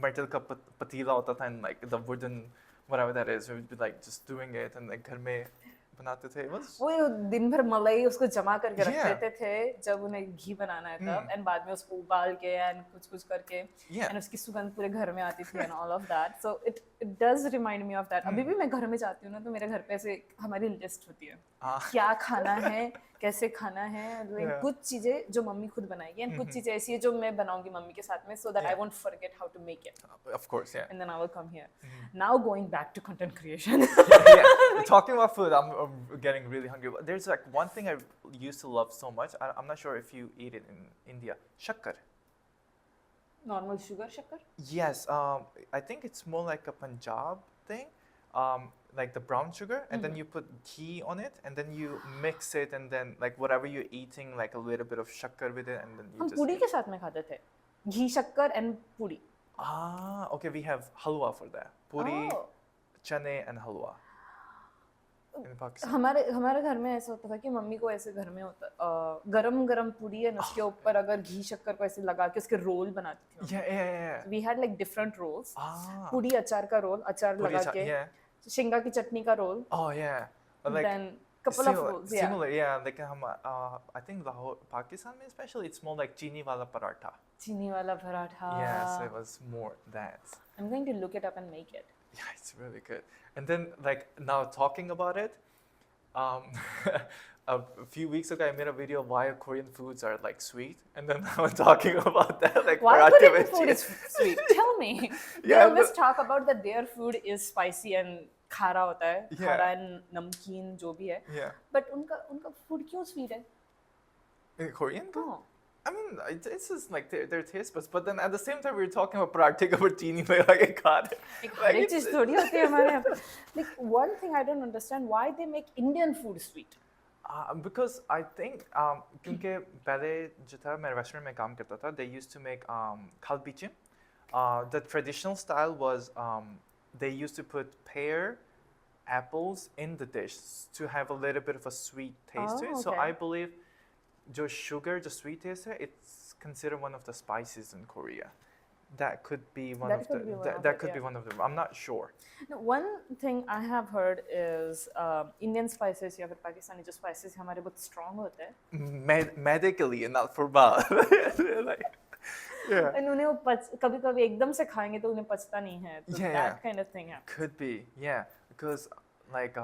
metal का पतीला होता था, and like the wooden whatever that is, we would be like just doing it and like घर में बनाते थे। वो दिन भर मलाई उसको जमा करके रख Yeah. देते थे जब उन्हें घी बनाना है तब, एंड बाद में उसको उबाल के एंड कुछ करके, एंड उसकी सुगंध पूरे घर में आती थी and all of that, so it does remind me of that. अभी भी मैं घर में जाती हूँ ना, तो मेरे घर पे ऐसे हमारी लिस्ट होती है क्या खाना है, कैसे खाना है, Yeah. कुछ चीजें जो मम्मी खुद बनाएगी एंड कुछ चीजें ऐसी है जो मैं बनाऊंगी मम्मी के साथ में, so that I won't forget how to make it, Of course, yeah. And then I will come here. Now going back to content creation. Yeah, talking about food, I'm getting really hungry. There's like one thing I used to love so much. I'm not sure if you eat it in India. Shakkar. Normal sugar शक्कर? Yes, I think it's more like a Punjab thing. Like the brown sugar, and then you put ghee on it, and then you mix it, and then like whatever you're eating, like a little bit of shakkar with it, and then you हम just पूड़ी eat. के साथ में खाते थे, घी शक्कर and puri. Okay, we have halwa for that. Puri, Oh. chane, and halwa. in Pakistan? हमारे घर में ऐसा होता था कि मम्मी को ऐसे घर में होता गरम गरम पूरी है ना उसके ऊपर अगर घी शक्कर को ऐसे लगा के उसके रोल बनाती थी Yeah. We had like different rolls Ah. पूरी अचार का रोल अचार Puri लगा cha- के yeah. शिंगा की चटनी का roll Oh yeah. But like then couple of similar, rolls yeah similar, yeah. Like I think the whole Pakistan especially, it's more like chini wala paratha. चीनी वाला paratha Yeah, so it was more that. I'm going to look it up and make it Yeah, it's really good. And then like now talking about it, a few weeks ago I made a video of why Korean foods are like sweet, and then I was talking about that like why paratha Korean with food cheese. is sweet tell me they Yeah, always but- talk about that their food is spicy and खारा होता है Yeah. खारा and नमकीन जो भी है Yeah, but उनका food क्यों sweet है in Korean. हाँ I mean, it's just like their taste buds. But then at the same time, we were talking about paratha about chini like a god. एक हर एक चीज थोड़ी होती है हमारे यहाँ पे like one thing I don't understand why they make Indian food sweet Because I think क्योंकि पहले जो था मैं रेस्टोरेंट में काम करता था, they used to make kalbichim. The traditional style was they used to put pear, apples in the dish to have a little bit of a sweet taste to it. Oh, So okay. I believe the sugar, the sweet taste, it's considered one of the spices in Korea. That could be one That of could the be one that, of that it, could be yeah. one of them. I'm not sure. No, one thing I have heard is Indian spices या फिर पाकिस्तानी जो spices हैं हमारे बहुत strong होते हैं Medically and not for bad. Like, yeah. and उन्हें वो कभी-कभी एकदम से खाएंगे तो उन्हें पचता नहीं है तो Yeah, that yeah. kind of thing है Could be, yeah. Because like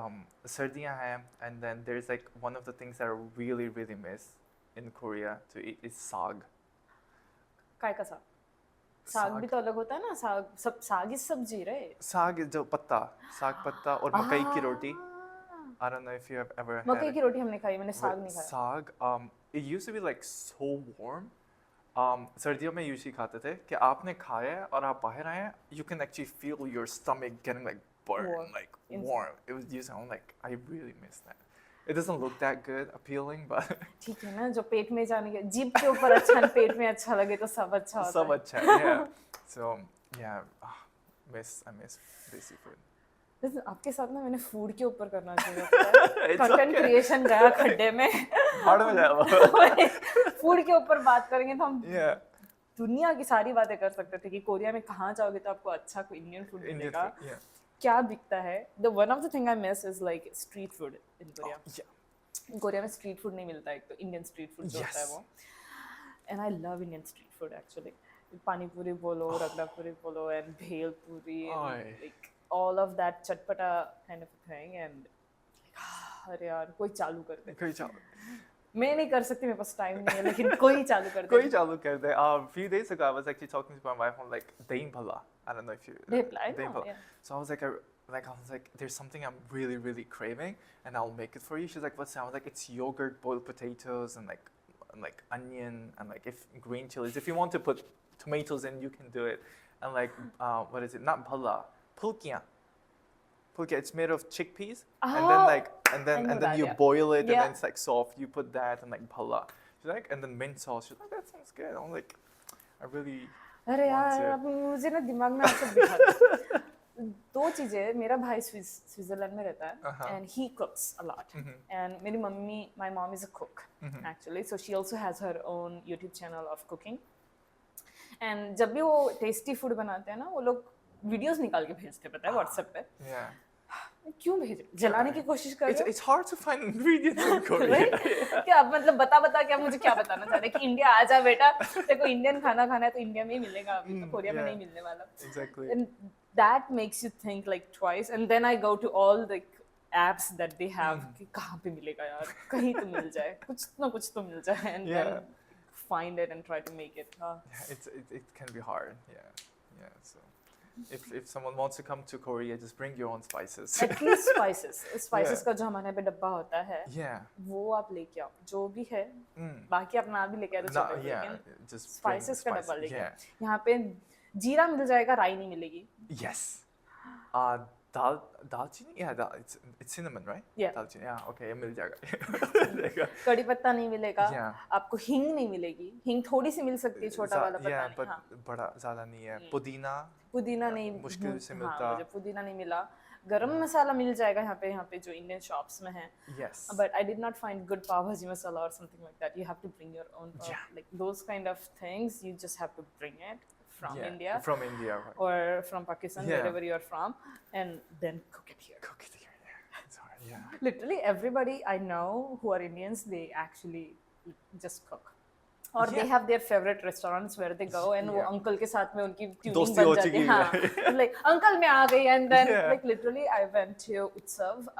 sardiyan hai, and then there's like one of the things that I really, really miss in Korea to eat is sag. काय का साग भी तो अलग होता है ना साग ही सब्जी right Sag is जो पत्ता, साग पत्ता और मकई की रोटी. I don't know if you have ever had मकई it. की रोटी हमने खाई मैंने साग But नहीं खाया Sag, it used to be like so warm. सर्दियों में usually खाते थे कि आपने खाया है और आप बाहर आए हैं, you can actually feel your stomach getting like burned, Warm. like Inside. warm. It was usually, I'm like, I really miss that. It doesn't look that good, appealing, but ठीक है ना जो पेट में जाने के जीभ के ऊपर अच्छा है पेट में अच्छा लगे तो सब अच्छा होता सब है अच्छा है, yeah. So yeah, I miss desi food. Listen, आपके साथ ना मैंने फूड के ऊपर करना चाहिए कंटेंट क्रिएशन गया खड्डे में भाड़ में जाएगा. फूड के ऊपर बात करेंगे तो हम Yeah, दुनिया की सारी बातें कर सकते थे कि कोरिया में कहाँ जाओगे तो आपको अच्छा कोई इंडियन फूड Indian मिलेगा food, yeah. क्या बिकता है the one of the thing I miss is like street food in Korea Yeah. Korea में स्ट्रीट फूड नहीं मिलता एक तो इंडियन स्ट्रीट फूड जो होता है Yes. वो and I love Indian street food actually पानी पूरी बोलो रगड़ा पूरी बोलो एंड भेल पूरी Aye. Like all of that चटपटा काइंड ऑफ थिंग एंड अरे यार कोई चालू कर दे कोई चालू मैं नहीं कर सकती मेरे पास टाइम नहीं है लेकिन कोई चालू कर दे कोई चालू कर दे. A few days ago, I was actually talking to my wife on like daim pala. I don't know if you. Dhepla, I daim know, pala. yeah. So I was like, there's something I'm really, really craving, and I'll make it for you. She's like, what's that? I was like, it's yogurt, boiled potatoes, and like onion, and like if green chilies. If you want to put tomatoes in, you can do it. And like, what is it? Not pala, pulkia. Pulkia. It's made of chickpeas, and then Oh, like, and I then know and then that, you yeah. boil it, and Yeah. then it's like soft. You put that and like pala. She's like, and then mint sauce. She's like, that sounds good. I'm like, I really. अरे want यार to- अब मुझे ना दिमाग में सब बिठा दो दो चीजें मेरा भाई स्विट्जरलैंड में रहता Uh-huh. है and he cooks a lot and मेरी mummy my mom is a cook actually so she also has her own YouTube channel of cooking and जब भी वो टेस्टी फूड बनाते हैं ना वो लोग वीडियोस निकाल के भेजते पता है व्हाट्सएप पे Yeah. क्यों भेजे जलाने की कोशिश कर रहे हो It's hard to find ingredients in Korea. Right? क्या मतलब बता क्या मुझे क्या बताना चाह रहे कि इंडिया आ जा बेटा तेरे को इंडियन खाना खाना है तो इंडिया में ही मिलेगा अभी तो कोरिया में yeah. नहीं मिलने वाला Exactly. and that makes you think like twice and then I go to all the apps that they have कि कहाँ पे मिलेगा यार कहीं तो मिल जाए कुछ तो मिल जाए and Yeah. then find it and try to make it Yeah, it can be hard. Yeah. So if someone wants to come to Korea, just bring your own spices. at least spices Yeah. का जो हमारे पे डब्बा होता है Yeah. वो आप लेके आओ जो भी है Mm. बाकी अपना आप भी लेके आओ तो No, चलेगा, yeah. लेकिन Just bring स्पाइसेस का डब्बा spices. लेके Yeah. आओ। यहाँ पे जीरा मिल जाएगा राई नहीं मिलेगी Yes. Dalchini? Yeah, it's cinnamon, right? Yeah. Dalchini. Yeah. Okay. मिल जाएगा. कड़ी पत्ता नहीं मिलेगा Yeah. आपको हींग नहीं मिलेगी हींग थोड़ी सी मिल सकती है छोटा वाला पत्ता Yeah, नहीं but हाँ बड़ा ज़्यादा नहीं है. पुदीना. पुदीना Yeah, नहीं मुश्किल से हाँ, मिलता। मुझे पुदीना नहीं मिला गरम मसाला मिल जाएगा यहाँ पे जो इंडियन शॉप्स में है. Yes. But I did not find good pav bhaji masala or something like that. You have to bring your own. Yeah. Like those kind of things, you just have to bring it from Yeah, India from India, right? or from Pakistan, Yeah. wherever you're from, and then cook it here. Cook it here. Yeah, it's hard. Yeah. Literally everybody I know who are Indians, they actually just cook. Or they Yeah. have their favorite restaurants where they go and वो Yeah. uncle के साथ में उनकी tuning दोस्ती बन हो जाती है. चुकी है. हाँ. Like uncle मैं आ गई and then Yeah. like literally I went to Utsav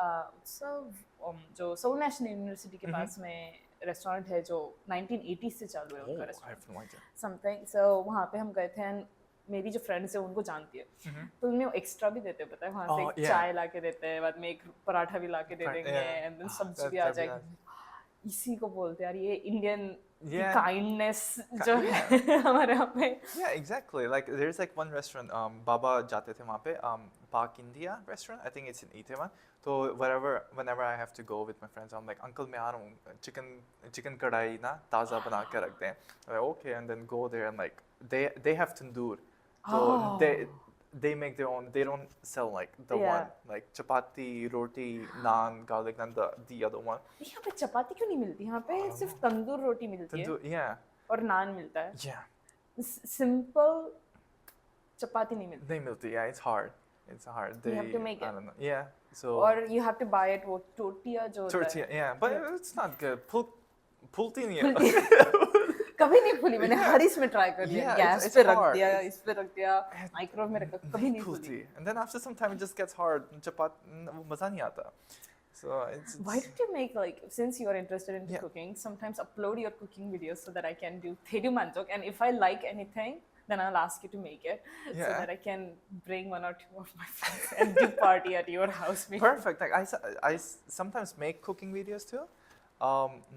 जो Seoul National University के पास में रेस्टोरेंट है जो 1980 से चालू है Oh, उनका I restaurant. have no idea. Something. So वहाँ पे हम गए थे एंड मेरी जो फ्रेंड्स है उनको जानती है तो उनमें एक्स्ट्रा भी देते हैं पता है वहाँ से Oh, एक yeah. चाय ला के देते हैं बाद में एक पराठा भी ला के दे देंगे Yeah. एंड देन Ah, सब्जी भी आ that'd be जाएगी. इसी को बोलते हैं यार ये इंडियन Yeah. काइंडनेस जो है हमारे यहाँ पे. Yeah, exactly. Like there's like one restaurant, Baba जाते थे वहाँ पे, Park India restaurant. I think it's in Itaewon. So whenever I have to go with my friends, I'm like, Uncle मैं आ रहा हूँ, chicken कढ़ाई ना ताज़ा बना के रखते हैं. I'm like, okay, and then go there and like they have tandoor. So they make their own. They don't sell like the Yeah. one like chapati, roti, naan, garlic naan, the other one. यहाँ पे चपाती क्यों नहीं मिलती? यहाँ पे सिर्फ तंदूर रोटी मिलती है Tandoor, yeah, और नान मिलता है. yeah. सिंपल चपाती नहीं मिलती. They milk it. Yeah, it's hard. It's hard. They have to make I it. don't know. Yeah. So और you have to buy it वो tortilla जो होता है. tortilla. Yeah, but it's not good. Pultini. कभी नहीं फूली. मैंने हर इसमें ट्राई कर लिया. Yeah, गैस it's पे रख hard. दिया, इस पे रख दिया, माइक्रोवेव में रखा, कभी नहीं फूली. Pulti. And then after some time, it just gets hard. Chapat मजा नहीं आता. So it's Why don't you make like, since you are interested in Yeah. cooking, sometimes upload your cooking videos so that I can do Thedu Mantok, and if I like anything, then I'll ask you to make it so Yeah. that I can bring one or two of my friends and do party at your house. maybe. perfect. Like I sometimes make cooking videos too.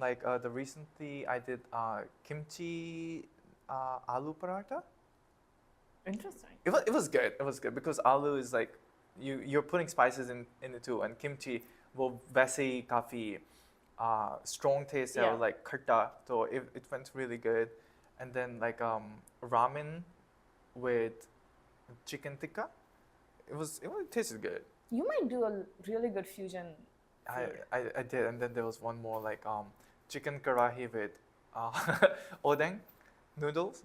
Like the recently I did kimchi aloo paratha. Interesting. It was good. It was good because aloo is like you're putting spices in it too, and kimchi वो वैसे ही काफी strong taste है Yeah. और like खट्टा, so it went really good. And then like ramen with chicken tikka, it tasted good. You might do a really good fusion. I did, and then there was one more like chicken karahi with odeng noodles.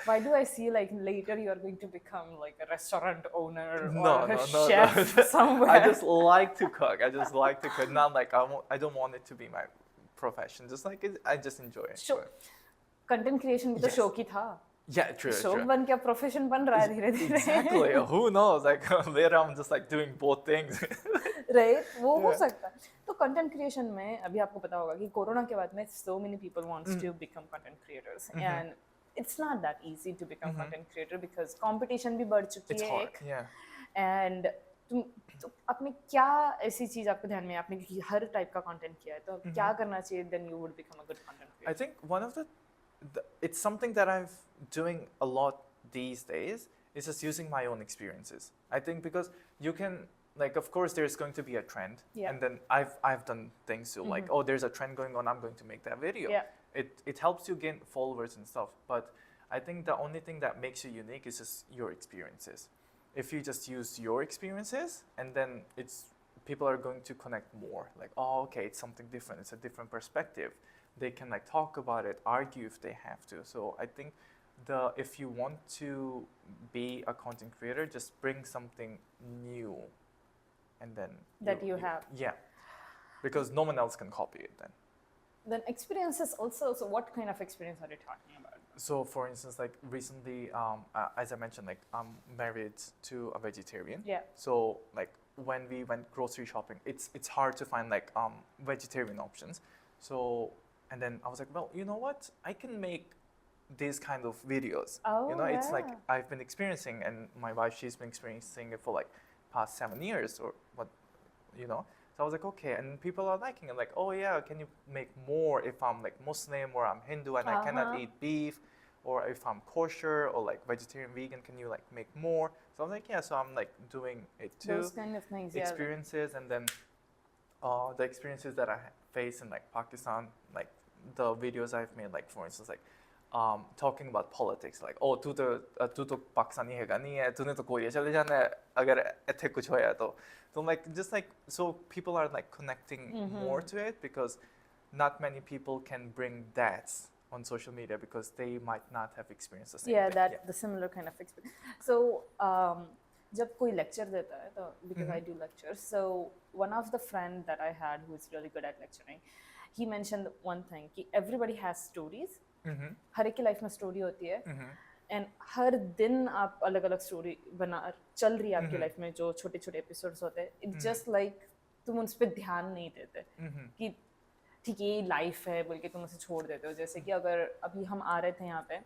Why do I see like later you are going to become like a restaurant owner No, or a no, chef no. somewhere? I just like to cook. I just like to cook. Not like I don't want it to be my profession. Just like I just enjoy it. Sure. Content creation भी तो Yes. शौक ही था. Yeah, true. शौक true. बन के profession बन रहा है धीरे धीरे. Exactly. Who knows? Like later I'm just like doing both things. Right? वो हो Yeah. सकता है. तो कंटेंट क्रिएशन में अभी आपको पता होगा कि कोरोना के बाद में so many people wants to become content creators and it's not that easy to become content creator because competition भी बढ़ चुकी It's है hard. एक. Yeah. And तो आपने क्या ऐसी चीज आपके ध्यान में है? आपने क्योंकि हर टाइप का कंटेंट किया है तो क्या करना चाहिए then you would become a good content I creator? think one of it's something that I'm doing a lot these days is just using my own experiences. I think because you can like of course there's going to be a trend Yeah. and then I've done things to like oh there's a trend going on, I'm going to make that video. Yeah. It helps you gain followers and stuff, but I think the only thing that makes you unique is just your experiences. If you just use your experiences and then people are going to connect more like oh okay it's something different, it's a different perspective, they can like talk about it, argue if they have to. So I think if you want to be a content creator, just bring something new and then That you have. yeah, because no one else can copy it then. Then experiences also, so what kind of experience are you talking about? So for instance, like recently, as I mentioned, like I'm married to a vegetarian. Yeah. So like when we went grocery shopping, it's hard to find like vegetarian options. So and then I was like, well, you know what? I can make these kind of videos. Oh, you know, it's like yeah. I've been experiencing, and my wife, she's been experiencing it for like past 7 years or what, you know. So I was like, okay, and people are liking it. Like, oh yeah, can you make more if I'm like Muslim or I'm Hindu and I cannot eat beef, or if I'm kosher or like vegetarian, vegan, can you like make more? So I was like, yeah. So I'm like doing it too. Those kind of things, yeah. Experiences, and then the experiences that I face in like Pakistan, like the videos I've made, like for instance, like talking about politics, like तू तो पाकिस्तानी हैगा नहीं है, तूने तो Korea चले जाना है अगर इत्थे कुछ होया तो like just like so people are like connecting more to it because not many people can bring that on social media because they might not have experienced the same Yeah, thing. that the similar kind of experience. So जब कोई lecture देता है तो because I do lectures, so one of the friend that I had who is really good at lecturing, he mentioned one thing कि everybody has stories. हर एक की life में story होती है एंड हर दिन आप अलग अलग स्टोरी बना चल रही है आपकी लाइफ में जो छोटे छोटे एपिसोड्स होते हैं इट्स जस्ट लाइक तुम उस पर ध्यान नहीं देते कि ठीक है ये लाइफ है बोल के तुम उसे छोड़ देते हो जैसे कि अगर अभी हम आ रहे थे यहाँ पे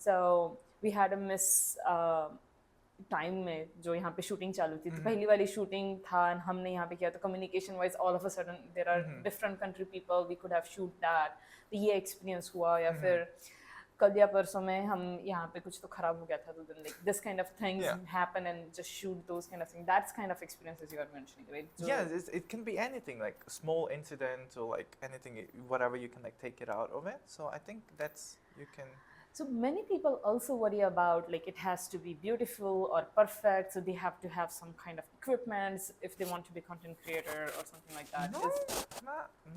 so we had a miss time में जो यहाँ पे शूटिंग चालू थी तो पहली वाली शूटिंग था and हमने यहाँ पे किया तो communication wise all of a sudden there are different country people we could have shoot that तो ये एक्सपीरियंस हुआ या फिर कल या परसों में हम यहाँ पे कुछ तो खराब हो गया था तो then like this kind of things happen and just shoot those kind of things. That's kind of experiences you are mentioning, right? So yeah, it can be anything like small incident or like anything, whatever you can like take it out of it. So I think that's you can. So many people also worry about like it has to be beautiful or perfect, so they have to have some kind of equipment if they want to be a content creator or something like that. No,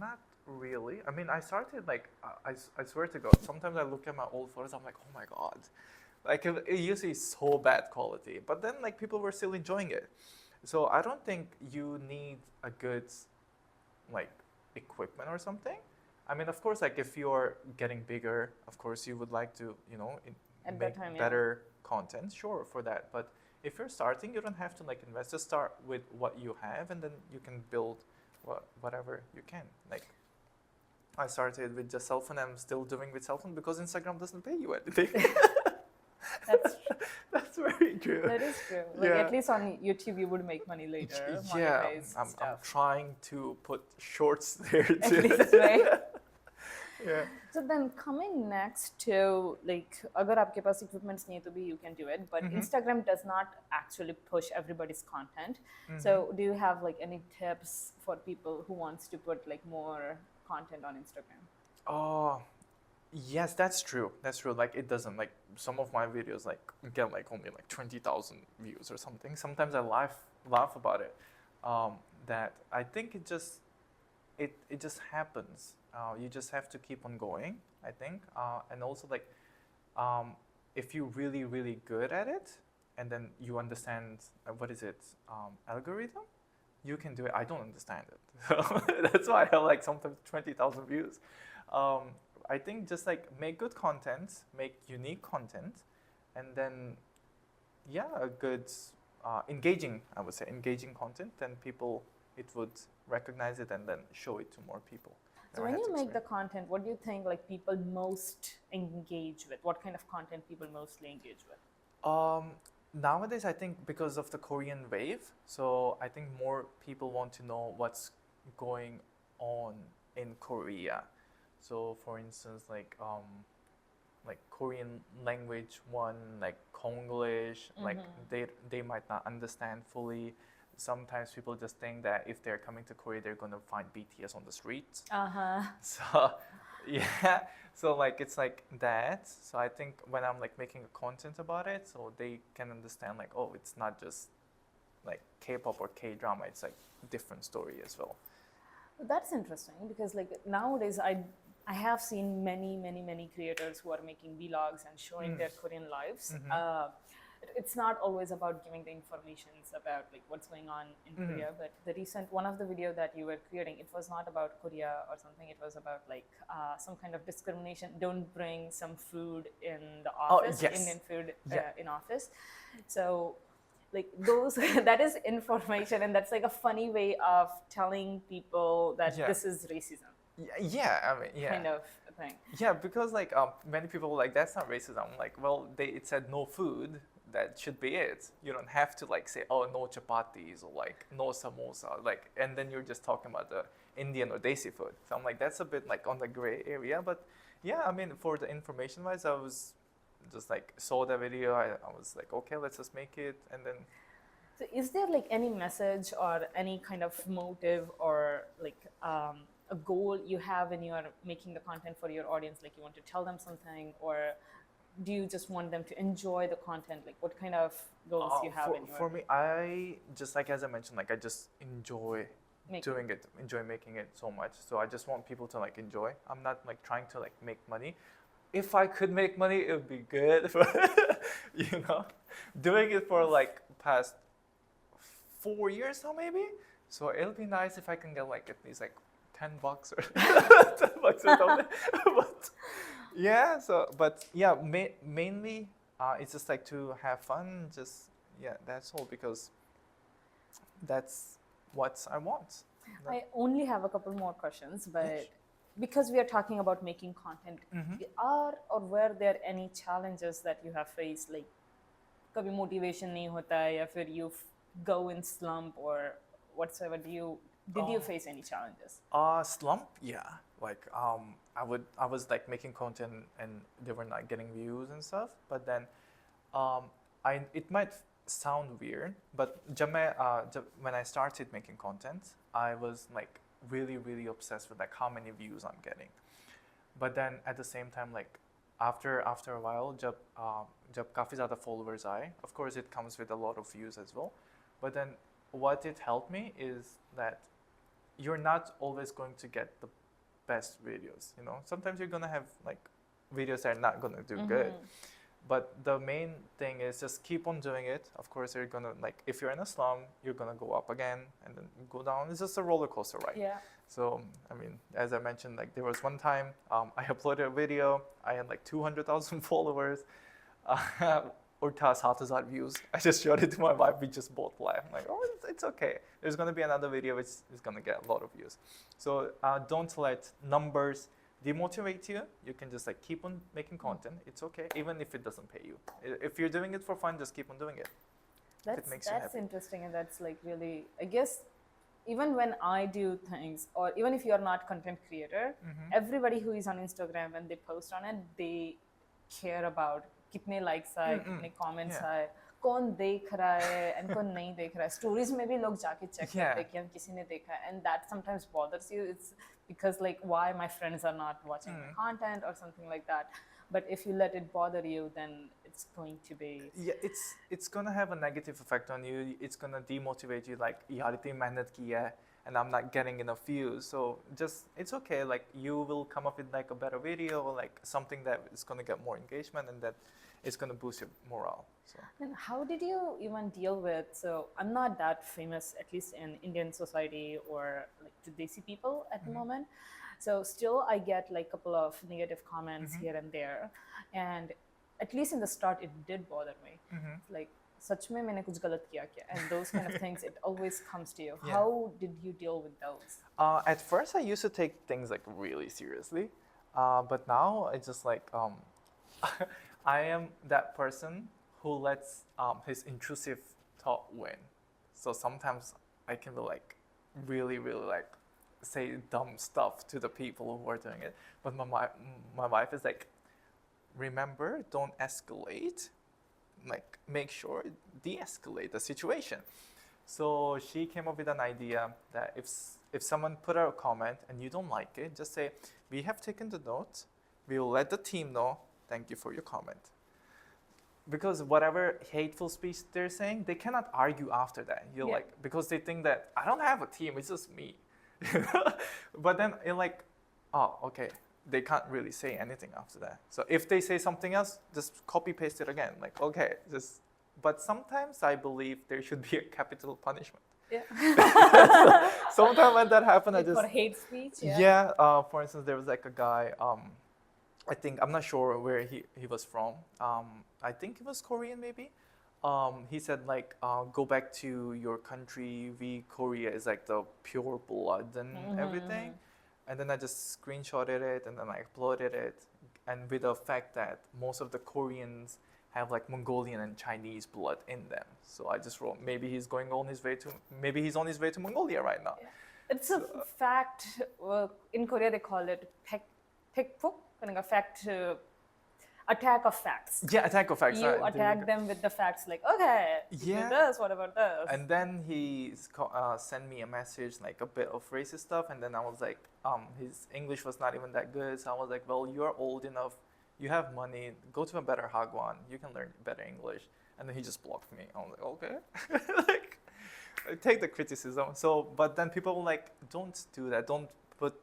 not really. I mean, I started like I swear to God. Sometimes I look at my old photos. I'm like, oh my God, like it used to be so bad quality, but then like people were still enjoying it. So I don't think you need a good like equipment or something. I mean, of course, like if you're getting bigger, of course you would like to, you know, make better content, sure, for that. But if you're starting, you don't have to like invest. Just start with what you have, and then you can build whatever you can. Like, I started with just cell phone. I'm still doing with cell phone because Instagram doesn't pay you anything. That's very true. That is true. Like at least on YouTube, you would make money later. Yeah, I'm trying to put shorts there too. At least, right? Yeah. So then coming next to like अगर आपके पास equipments नहीं है तो भी you can do it, but Instagram does not actually push everybody's content. So do you have like any tips for people who wants to put like more content on Instagram? Oh, yes, that's true. That's true. Like it doesn't like some of my videos like get like only like 20,000 views or something. Sometimes I laugh about it. That I think it just happens. You just have to keep on going, I think. And also like if you're really, really good at it and then you understand what is it, algorithm, you can do it. I don't understand it. So that's why I have like sometimes 20,000 views. I think just like make good content, make unique content, and then yeah, a good engaging, I would say, engaging content, then people it would recognize it and then show it to more people. So when you make the content, what do you think like people most engage with? What kind of content people mostly engage with? Nowadays, I think because of the Korean wave, so I think more people want to know what's going on in Korea. So for instance, like Korean language one, like Konglish, like they might not understand fully. Sometimes people just think that if they're coming to Korea, they're gonna find BTS on the streets. So yeah, so like it's like that. So I think when I'm like making a content about it, so they can understand like, oh, it's not just like K-pop or K-drama. It's like different story as well. That's interesting because like nowadays I have seen many creators who are making vlogs and showing their Korean lives. It's not always about giving the informations about like what's going on in Korea, but the recent one of the video that you were creating, it was not about Korea or something. It was about like some kind of discrimination. Don't bring some food in the office, Indian food in office. So like those that is information, and that's like a funny way of telling people that this is racism. Yeah, I mean, yeah. Kind of thing. Yeah, because like many people were like, that's not racism. Like, well, it said no food. That should be it. You don't have to like say, oh, no chapatis or like no samosa, like, and then you're just talking about the Indian or Desi food. So I'm like, that's a bit like on the gray area. But yeah, I mean, for the information wise, I was just like saw the video. I was like, okay, let's just make it, and then. So is there like any message or any kind of motive or like a goal you have when you are making the content for your audience? Like you want to tell them something, or do you just want them to enjoy the content? Like what kind of goals you have in your For me, I just like as I mentioned, like I just enjoy doing it, enjoy making it so much. So I just want people to like enjoy. I'm not like trying to like make money. If I could make money, it would be good. You know, doing it for like past 4 years now maybe. So it'll be nice if I can get like at least like $10 or $10 or something. But yeah, but yeah, mainly it's just like to have fun. Just yeah, that's all, because that's what I want. I only have a couple more questions, but Yes. because we are talking about making content, are or were there any challenges that you have faced? Like, कभी motivation नहीं होता है, या फिर you go in slump or whatsoever? Did you face any challenges? Slump, yeah. Like I was like making content and they were not getting views and stuff. But then, it might sound weird, but when I started making content, I was like really obsessed with like how many views I'm getting. But then at the same time, like after a while, जब काफी ज़्यादा followers आए, of course it comes with a lot of views as well. But then what it helped me is that you're not always going to get the best videos. You know, sometimes you're gonna have like videos that are not gonna do good. But the main thing is just keep on doing it. Of course, you're gonna like if you're in a slum, you're gonna go up again and then go down. It's just a roller coaster ride. Yeah. So I mean, as I mentioned, like there was one time I uploaded a video. I had like 200,000 followers. Or 7,000 views. I just showed it to my wife. We just both laughed. I'm like, oh, it's okay. There's going to be another video which is going to get a lot of views. So don't let numbers demotivate you. You can just like keep on making content. It's okay, even if it doesn't pay you. If you're doing it for fun, just keep on doing it. That's interesting, and that's like really, I guess, even when I do things, or even if you are not content creator, everybody who is on Instagram, when they post on it, they care about कितने likes आए, कितने comments आए, कौन देख रहा है and कौन नहीं देख रहा है. Stories में भी लोग जाके check करते हैं कि हम किसी ने देखा है, and that sometimes bothers you. It's because like why my friends are not watching my content or something like that. But if you let it bother you, then it's going to be it's gonna have a negative effect on you. It's gonna demotivate you. Like यार इतनी मेहनत की है and I'm not getting enough views. So just it's okay. Like you will come up with like a better video, like something that is gonna get more engagement and that is gonna boost your morale. So. And how did you even deal with? So I'm not that famous, at least in Indian society or like to Desi people at the moment. So still I get like a couple of negative comments here and there, and at least in the start it did bother me. Like सच में मैंने कुछ गलत किया क्या? And those kind of things, it always comes to you. Yeah. How did you deal with those? At first, I used to take things like really seriously, but now it's just like I am that person who lets his intrusive thought win. So sometimes I can be like really like say dumb stuff to the people who are doing it, but my wife is like, remember, don't escalate. Like make sure de-escalate the situation. So she came up with an idea that if someone put out a comment and you don't like it, just say, we have taken the note, we will let the team know, thank you for your comment. Because whatever hateful speech they're saying, they cannot argue after that. Like, because they think that I don't have a team, it's just me. But then you're like, oh, okay. They can't really say anything after that. So if they say something else, just copy paste it again. Like, okay, but sometimes I believe there should be a capital punishment. Yeah. Sometimes when that happened, like for hate speech. For instance, there was like a guy. I think I'm not sure where he was from. I think he was Korean maybe. He said like, go back to your country. Korea is like the pure blood and everything. And then I just screenshotted it and then I uploaded it. And with the fact that most of the Koreans have like Mongolian and Chinese blood in them. So I just wrote, maybe he's on his way to Mongolia right now. Yeah. It's a fact. In Korea, they call it pekpuk. Fact. attack of facts. Yeah, attack of facts. You there attack go. them with the facts, like, okay, you do Yeah. this, what about this? And then he sent me a message, like a bit of racist stuff, and then I was like, his English was not even that good, so I was like, well, you're old enough, you have money, go to a better hagwon, you can learn better English. And then he just blocked me. I was like, okay, like, I take the criticism. So, but then people were like, don't do that, don't put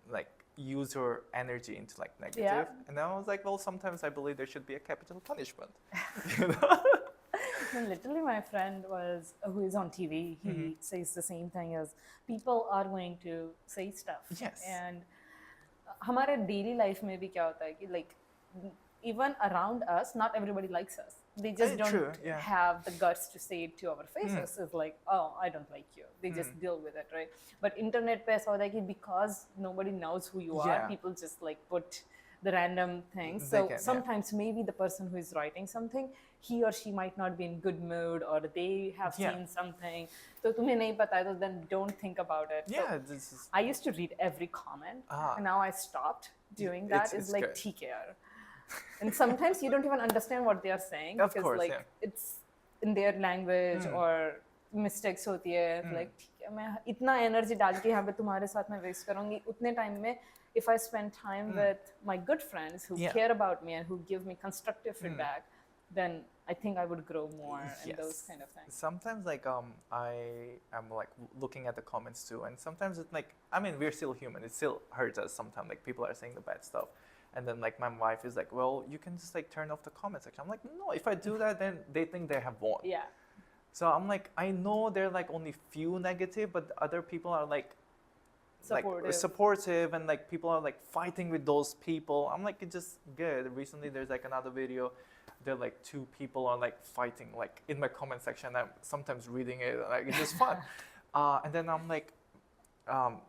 like use your energy into like negative. Yeah. And then I was like, well, sometimes I believe there should be a capital punishment. You know? And literally, my friend who is on TV, he says the same thing as people are going to say stuff. Yes. And हमारे daily life में भी क्या होता है कि like even around us, not everybody likes us. They just don't True, yeah. have the guts to say it to our faces. It's like, oh, I don't like you. They just deal with it, right? But internet पे ऐसा होता है कि because nobody knows who you are, Yeah. people just like put the random things. They So can, yeah. sometimes maybe the person who is writing something, he or she might not be in good mood, or they have Yeah. seen something. So तुम्हें नहीं पता है, तो then don't think about it. So Yeah, this is. I used to read every comment, Ah. and now I stopped doing that. It's like good. ठीक है यार. And sometimes you don't even understand what they are saying Of because course, like yeah. it's in their language or mistakes होती है. Like ठीक है, मैं इतना energy डाल के यहाँ पे तुम्हारे साथ में waste करूँगी. उतने time में if I spend time with my good friends who Yeah. care about me and who give me constructive feedback, then I think I would grow more in those Yes. kind of things. Sometimes like I am like looking at the comments too, and sometimes it's like, I mean, we're still human. It still hurts us sometimes. Like people are saying the bad stuff, and then like my wife is like, well, you can just like turn off the comment section. I'm like, no, if I do that, then they think they have won. Yeah. So I'm like, I know they're like only few negative, but other people are like supportive, and like people are like fighting with those people. I'm like, it's just good. Recently there's like another video, there like two people are like fighting like in my comment section. I'm sometimes reading it, like it's just fun. And then I'm like,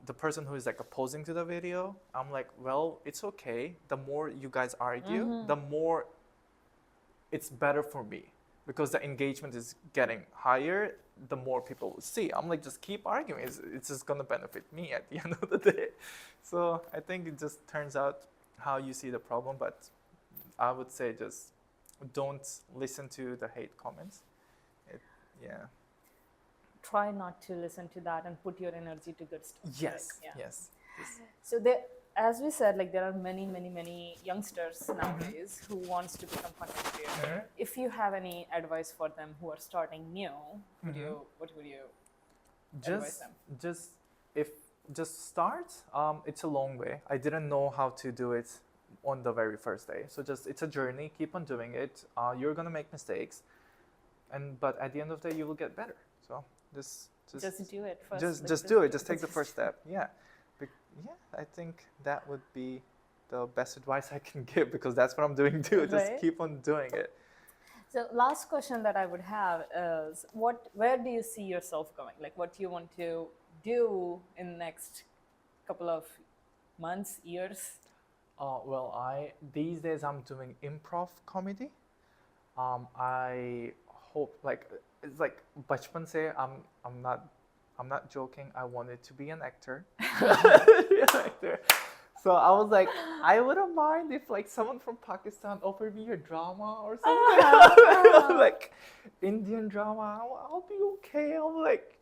the person who is like opposing to the video, I'm like, well, it's okay. The more you guys argue, the more it's better for me, because the engagement is getting higher, the more people will see. I'm like, just keep arguing. It's just gonna benefit me at the end of the day. So I think it just turns out how you see the problem, but I would say just don't listen to the hate comments. Yeah. Try not to listen to that and put your energy to good stuff. Yes. Right? Yeah. Yes. So there, as we said, like there are many youngsters nowadays who wants to become content creator. If you have any advice for them who are starting new, what would you advise them? Just start. It's a long way. I didn't know how to do it on the very first day. So it's a journey. Keep on doing it. You're gonna make mistakes, but at the end of the day, you will get better. So just do it first. Just do it. Just take the first step. Yeah. Yeah, I think that would be the best advice I can give, because that's what I'm doing too. Just Right. keep on doing it. So last question that I would have is, where do you see yourself going? Like what you want to do in the next couple of months, years? Well, these days I'm doing improv comedy. I hope it's like bachpan se I'm not joking. I wanted to be an actor. So I was like, I wouldn't mind if like someone from Pakistan offered me a drama or something. Like Indian drama. I'll be okay. I'm like,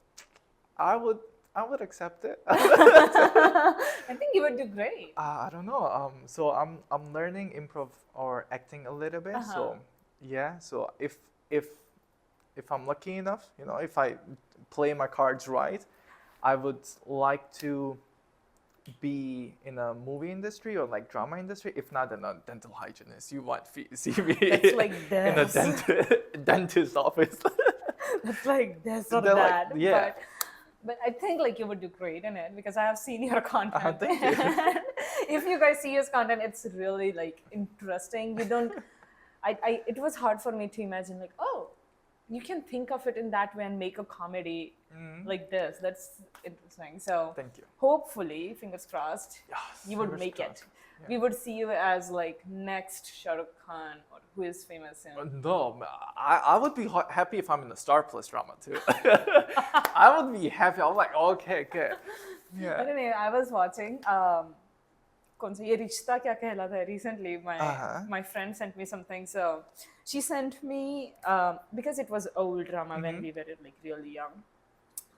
I would accept it. I think you would do great. I don't know. So I'm learning improv or acting a little bit. So yeah. So if I'm lucky enough, if I play my cards right, I would like to be in a movie industry or like drama industry. If not, then a dental hygienist. You might see me That's like in a this. dentist office. That's like this or They're like, that. yeah. But I think like you would do great in it, because I have seen your content. Thank you. If you guys see his content, it's really like interesting. You don't. It was hard for me to imagine like, oh, you can think of it in that way and make a comedy like this. That's interesting. So Thank you. hopefully, fingers crossed, Yes, you would fingers make crossed. it. Yeah. We would see you as like next Shah Rukh Khan, or who is famous in. No, I would be happy if I'm in a Star Plus drama too. I would be happy. I'm like, okay, good. I Yeah. don't know. I was watching कौन सा ये रिश्ता क्या कहलाता है recently my friend sent me something, so she sent me because it was old drama when we were like really young,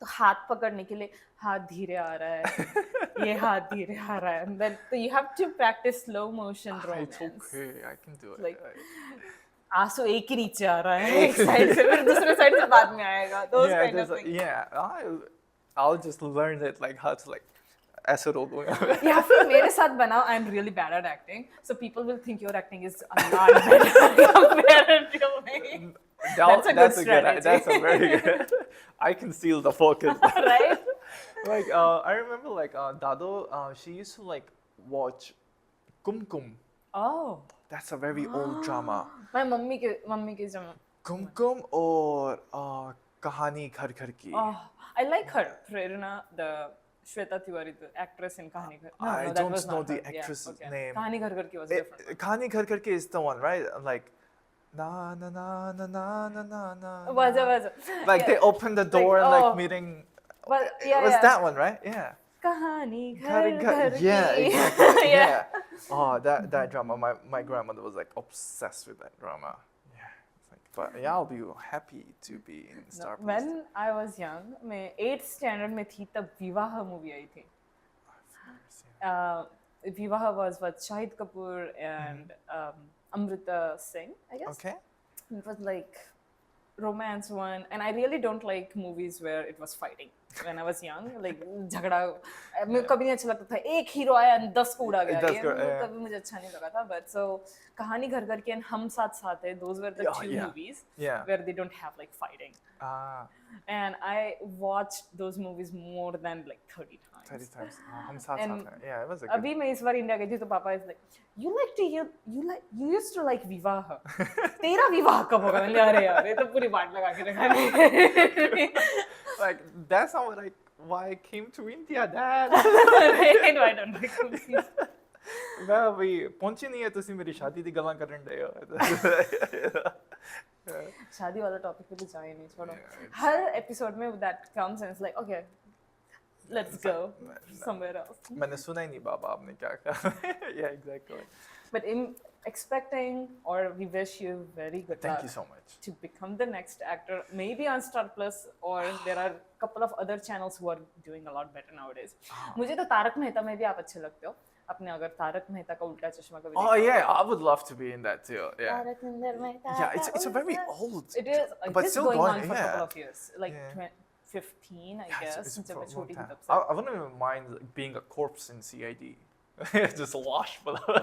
तो हाथ पकड़ने के लिए हाथ धीरे आ रहा है ये हाथ धीरे आ रहा है, and then so you have to practice slow motion romance. It's okay, I can do it. Like आंसू एक ही नीचे आ रहा है एक साइड से फिर दूसरे साइड से बाद में आएगा, those Yeah, kind of there's things. I'll just learn it like how to like ऐसे रोल दूंगा. या फिर मेरे साथ बनाओ, I'm really bad at acting, so people will think your acting is a lot better compared to me. That's a good strategy. That's a very good. I can steal the focus. Right? Like I remember like Dado, she used to like watch Kumkum. Oh. That's a very old drama. My mummy के जमा. Kumkum और कहानी घर घर की. Oh, I like her, Prerna, the Shweta Tiwari, the actress in Kahani Ghar. No, I that don't was know not the her. actress's Yeah, okay. name. Kahani Ghar Ghar Ki was different. कहानी घर घर की is the one, right? Like na na na na na na na na. Waza. Like Yeah. they open the door and like meeting. Well, yeah, Was yeah. that one, right? Yeah. Kahani Ghar Ghar Ki. Yeah, exactly. Yeah. Yeah. Oh, that drama. My grandmother was like obsessed with that drama. Yeah. It's like, but yeah, I'll be happy to be in Star Plus. When I was young, मैं 8th standard में थी तब विवाह movie आई थी. Vivaha was with Shahid Kapoor and Amrita Singh, I guess. Okay. It was like romance one, and I really don't like movies where it was fighting. When I was young, like झगड़ा मुझे कभी नहीं अच्छा लगता था. एक hero आया and 10 को उड़ा गया. ये कभी मुझे अच्छा नहीं लगा था. But so कहानी घर घर की and हम साथ साथ है. Those were the two movies where they don't have like fighting. And I watched those movies more than like 30 times. 30 times. हम साथ साथ हैं. Yeah, it was a good. अभी मैं इस बार इंडिया गई थी तो पापा is like, you used to like विवाह. तेरा विवाह कब होगा? मैंने अरे यार ये तो पूरी बाट लगा के रखा है. Like that's not why I came to India, Dad. No, I don't like movies. मैं अभी पहुंची नहीं है तो सी मेरी शादी दी गल्लां करन डे हो. शादी वाला टॉपिक पे तो जाए नहीं, छोड़ो. हर एपिसोड में that comes and it's like, okay, let's go somewhere else. मैंने सुना ही नहीं बाबा आपने क्या कहा. Yeah, exactly. But in expecting, or we wish you very good luck. Thank you so much. To become the next actor, maybe on Star Plus, or there are a couple of other channels who are doing a lot better nowadays. मुझे तो तारक मेहता में भी आप अच्छे लगते हो. आपने अगर तारक मेहता का उल्टा चश्मा कभी Oh yeah, I would love to be in that too. Yeah. Tarak Mehta. Yeah, it's a very old. It is. But It's still going on for a yeah. couple of years, like Yeah. 15, I Yeah, guess. it's जब for मैं a long छोटी थी time. तब से. I wouldn't even mind like, being a corpse in CID. Just wash below.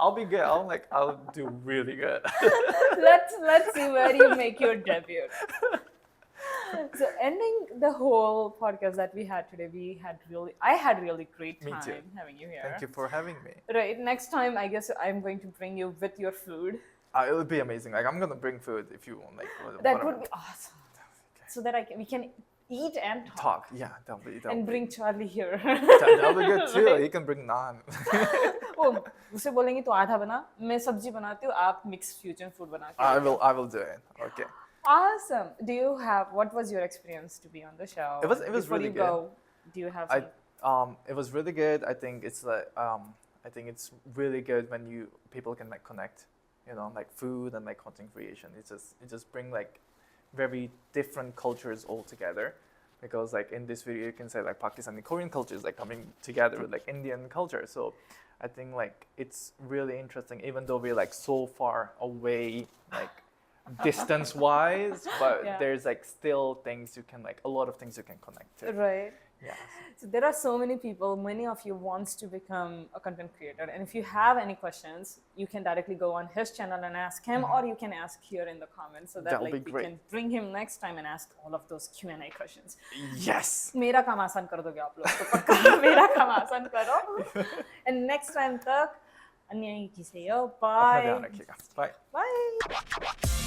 I'll be good. I'll do really good. Let's see where you make your debut. So ending the whole podcast that we had today, I had really great Me time too. having you here. Thank you for having me. Right, next time I guess I'm going to bring you with your food. It would be amazing. Like I'm gonna bring food if you want. Like That whatever. would be awesome. So that we can eat and Talk. Yeah, that'll and be bring Charlie here. that'll be good too. Right. You can bring naan. ओ उसे बोलेंगे तो आधा बना, मैं सब्जी बनाती हूँ, आप mixed fusion food बना के. I will do it. Okay. Awesome. What was your experience to be on the show? It was Before really you good. go, do you have some? It was really good. I think it's like I think it's really good when people can like connect, like food and like content creation. It just bring like very different cultures all together, because like in this video you can say like Pakistani Korean culture is like coming together with like Indian culture. So I think like it's really interesting, even though we're like so far away, like distance wise, but Yeah. there's like still things a lot of things you can connect to. Right. Yeah. So there are so many people, many of you wants to become a content creator, and if you have any questions, you can directly go on his channel and ask him, or you can ask here in the comments, so that That'll like be we great. can bring him next time and ask all of those Q&A questions. Yes. मेरा काम आसान कर दोगे आप लोग, तो पक्का मेरा काम आसान करो. And next time तक अन्याय की से अपना bye. ध्यान रखिएगा. Bye. Bye.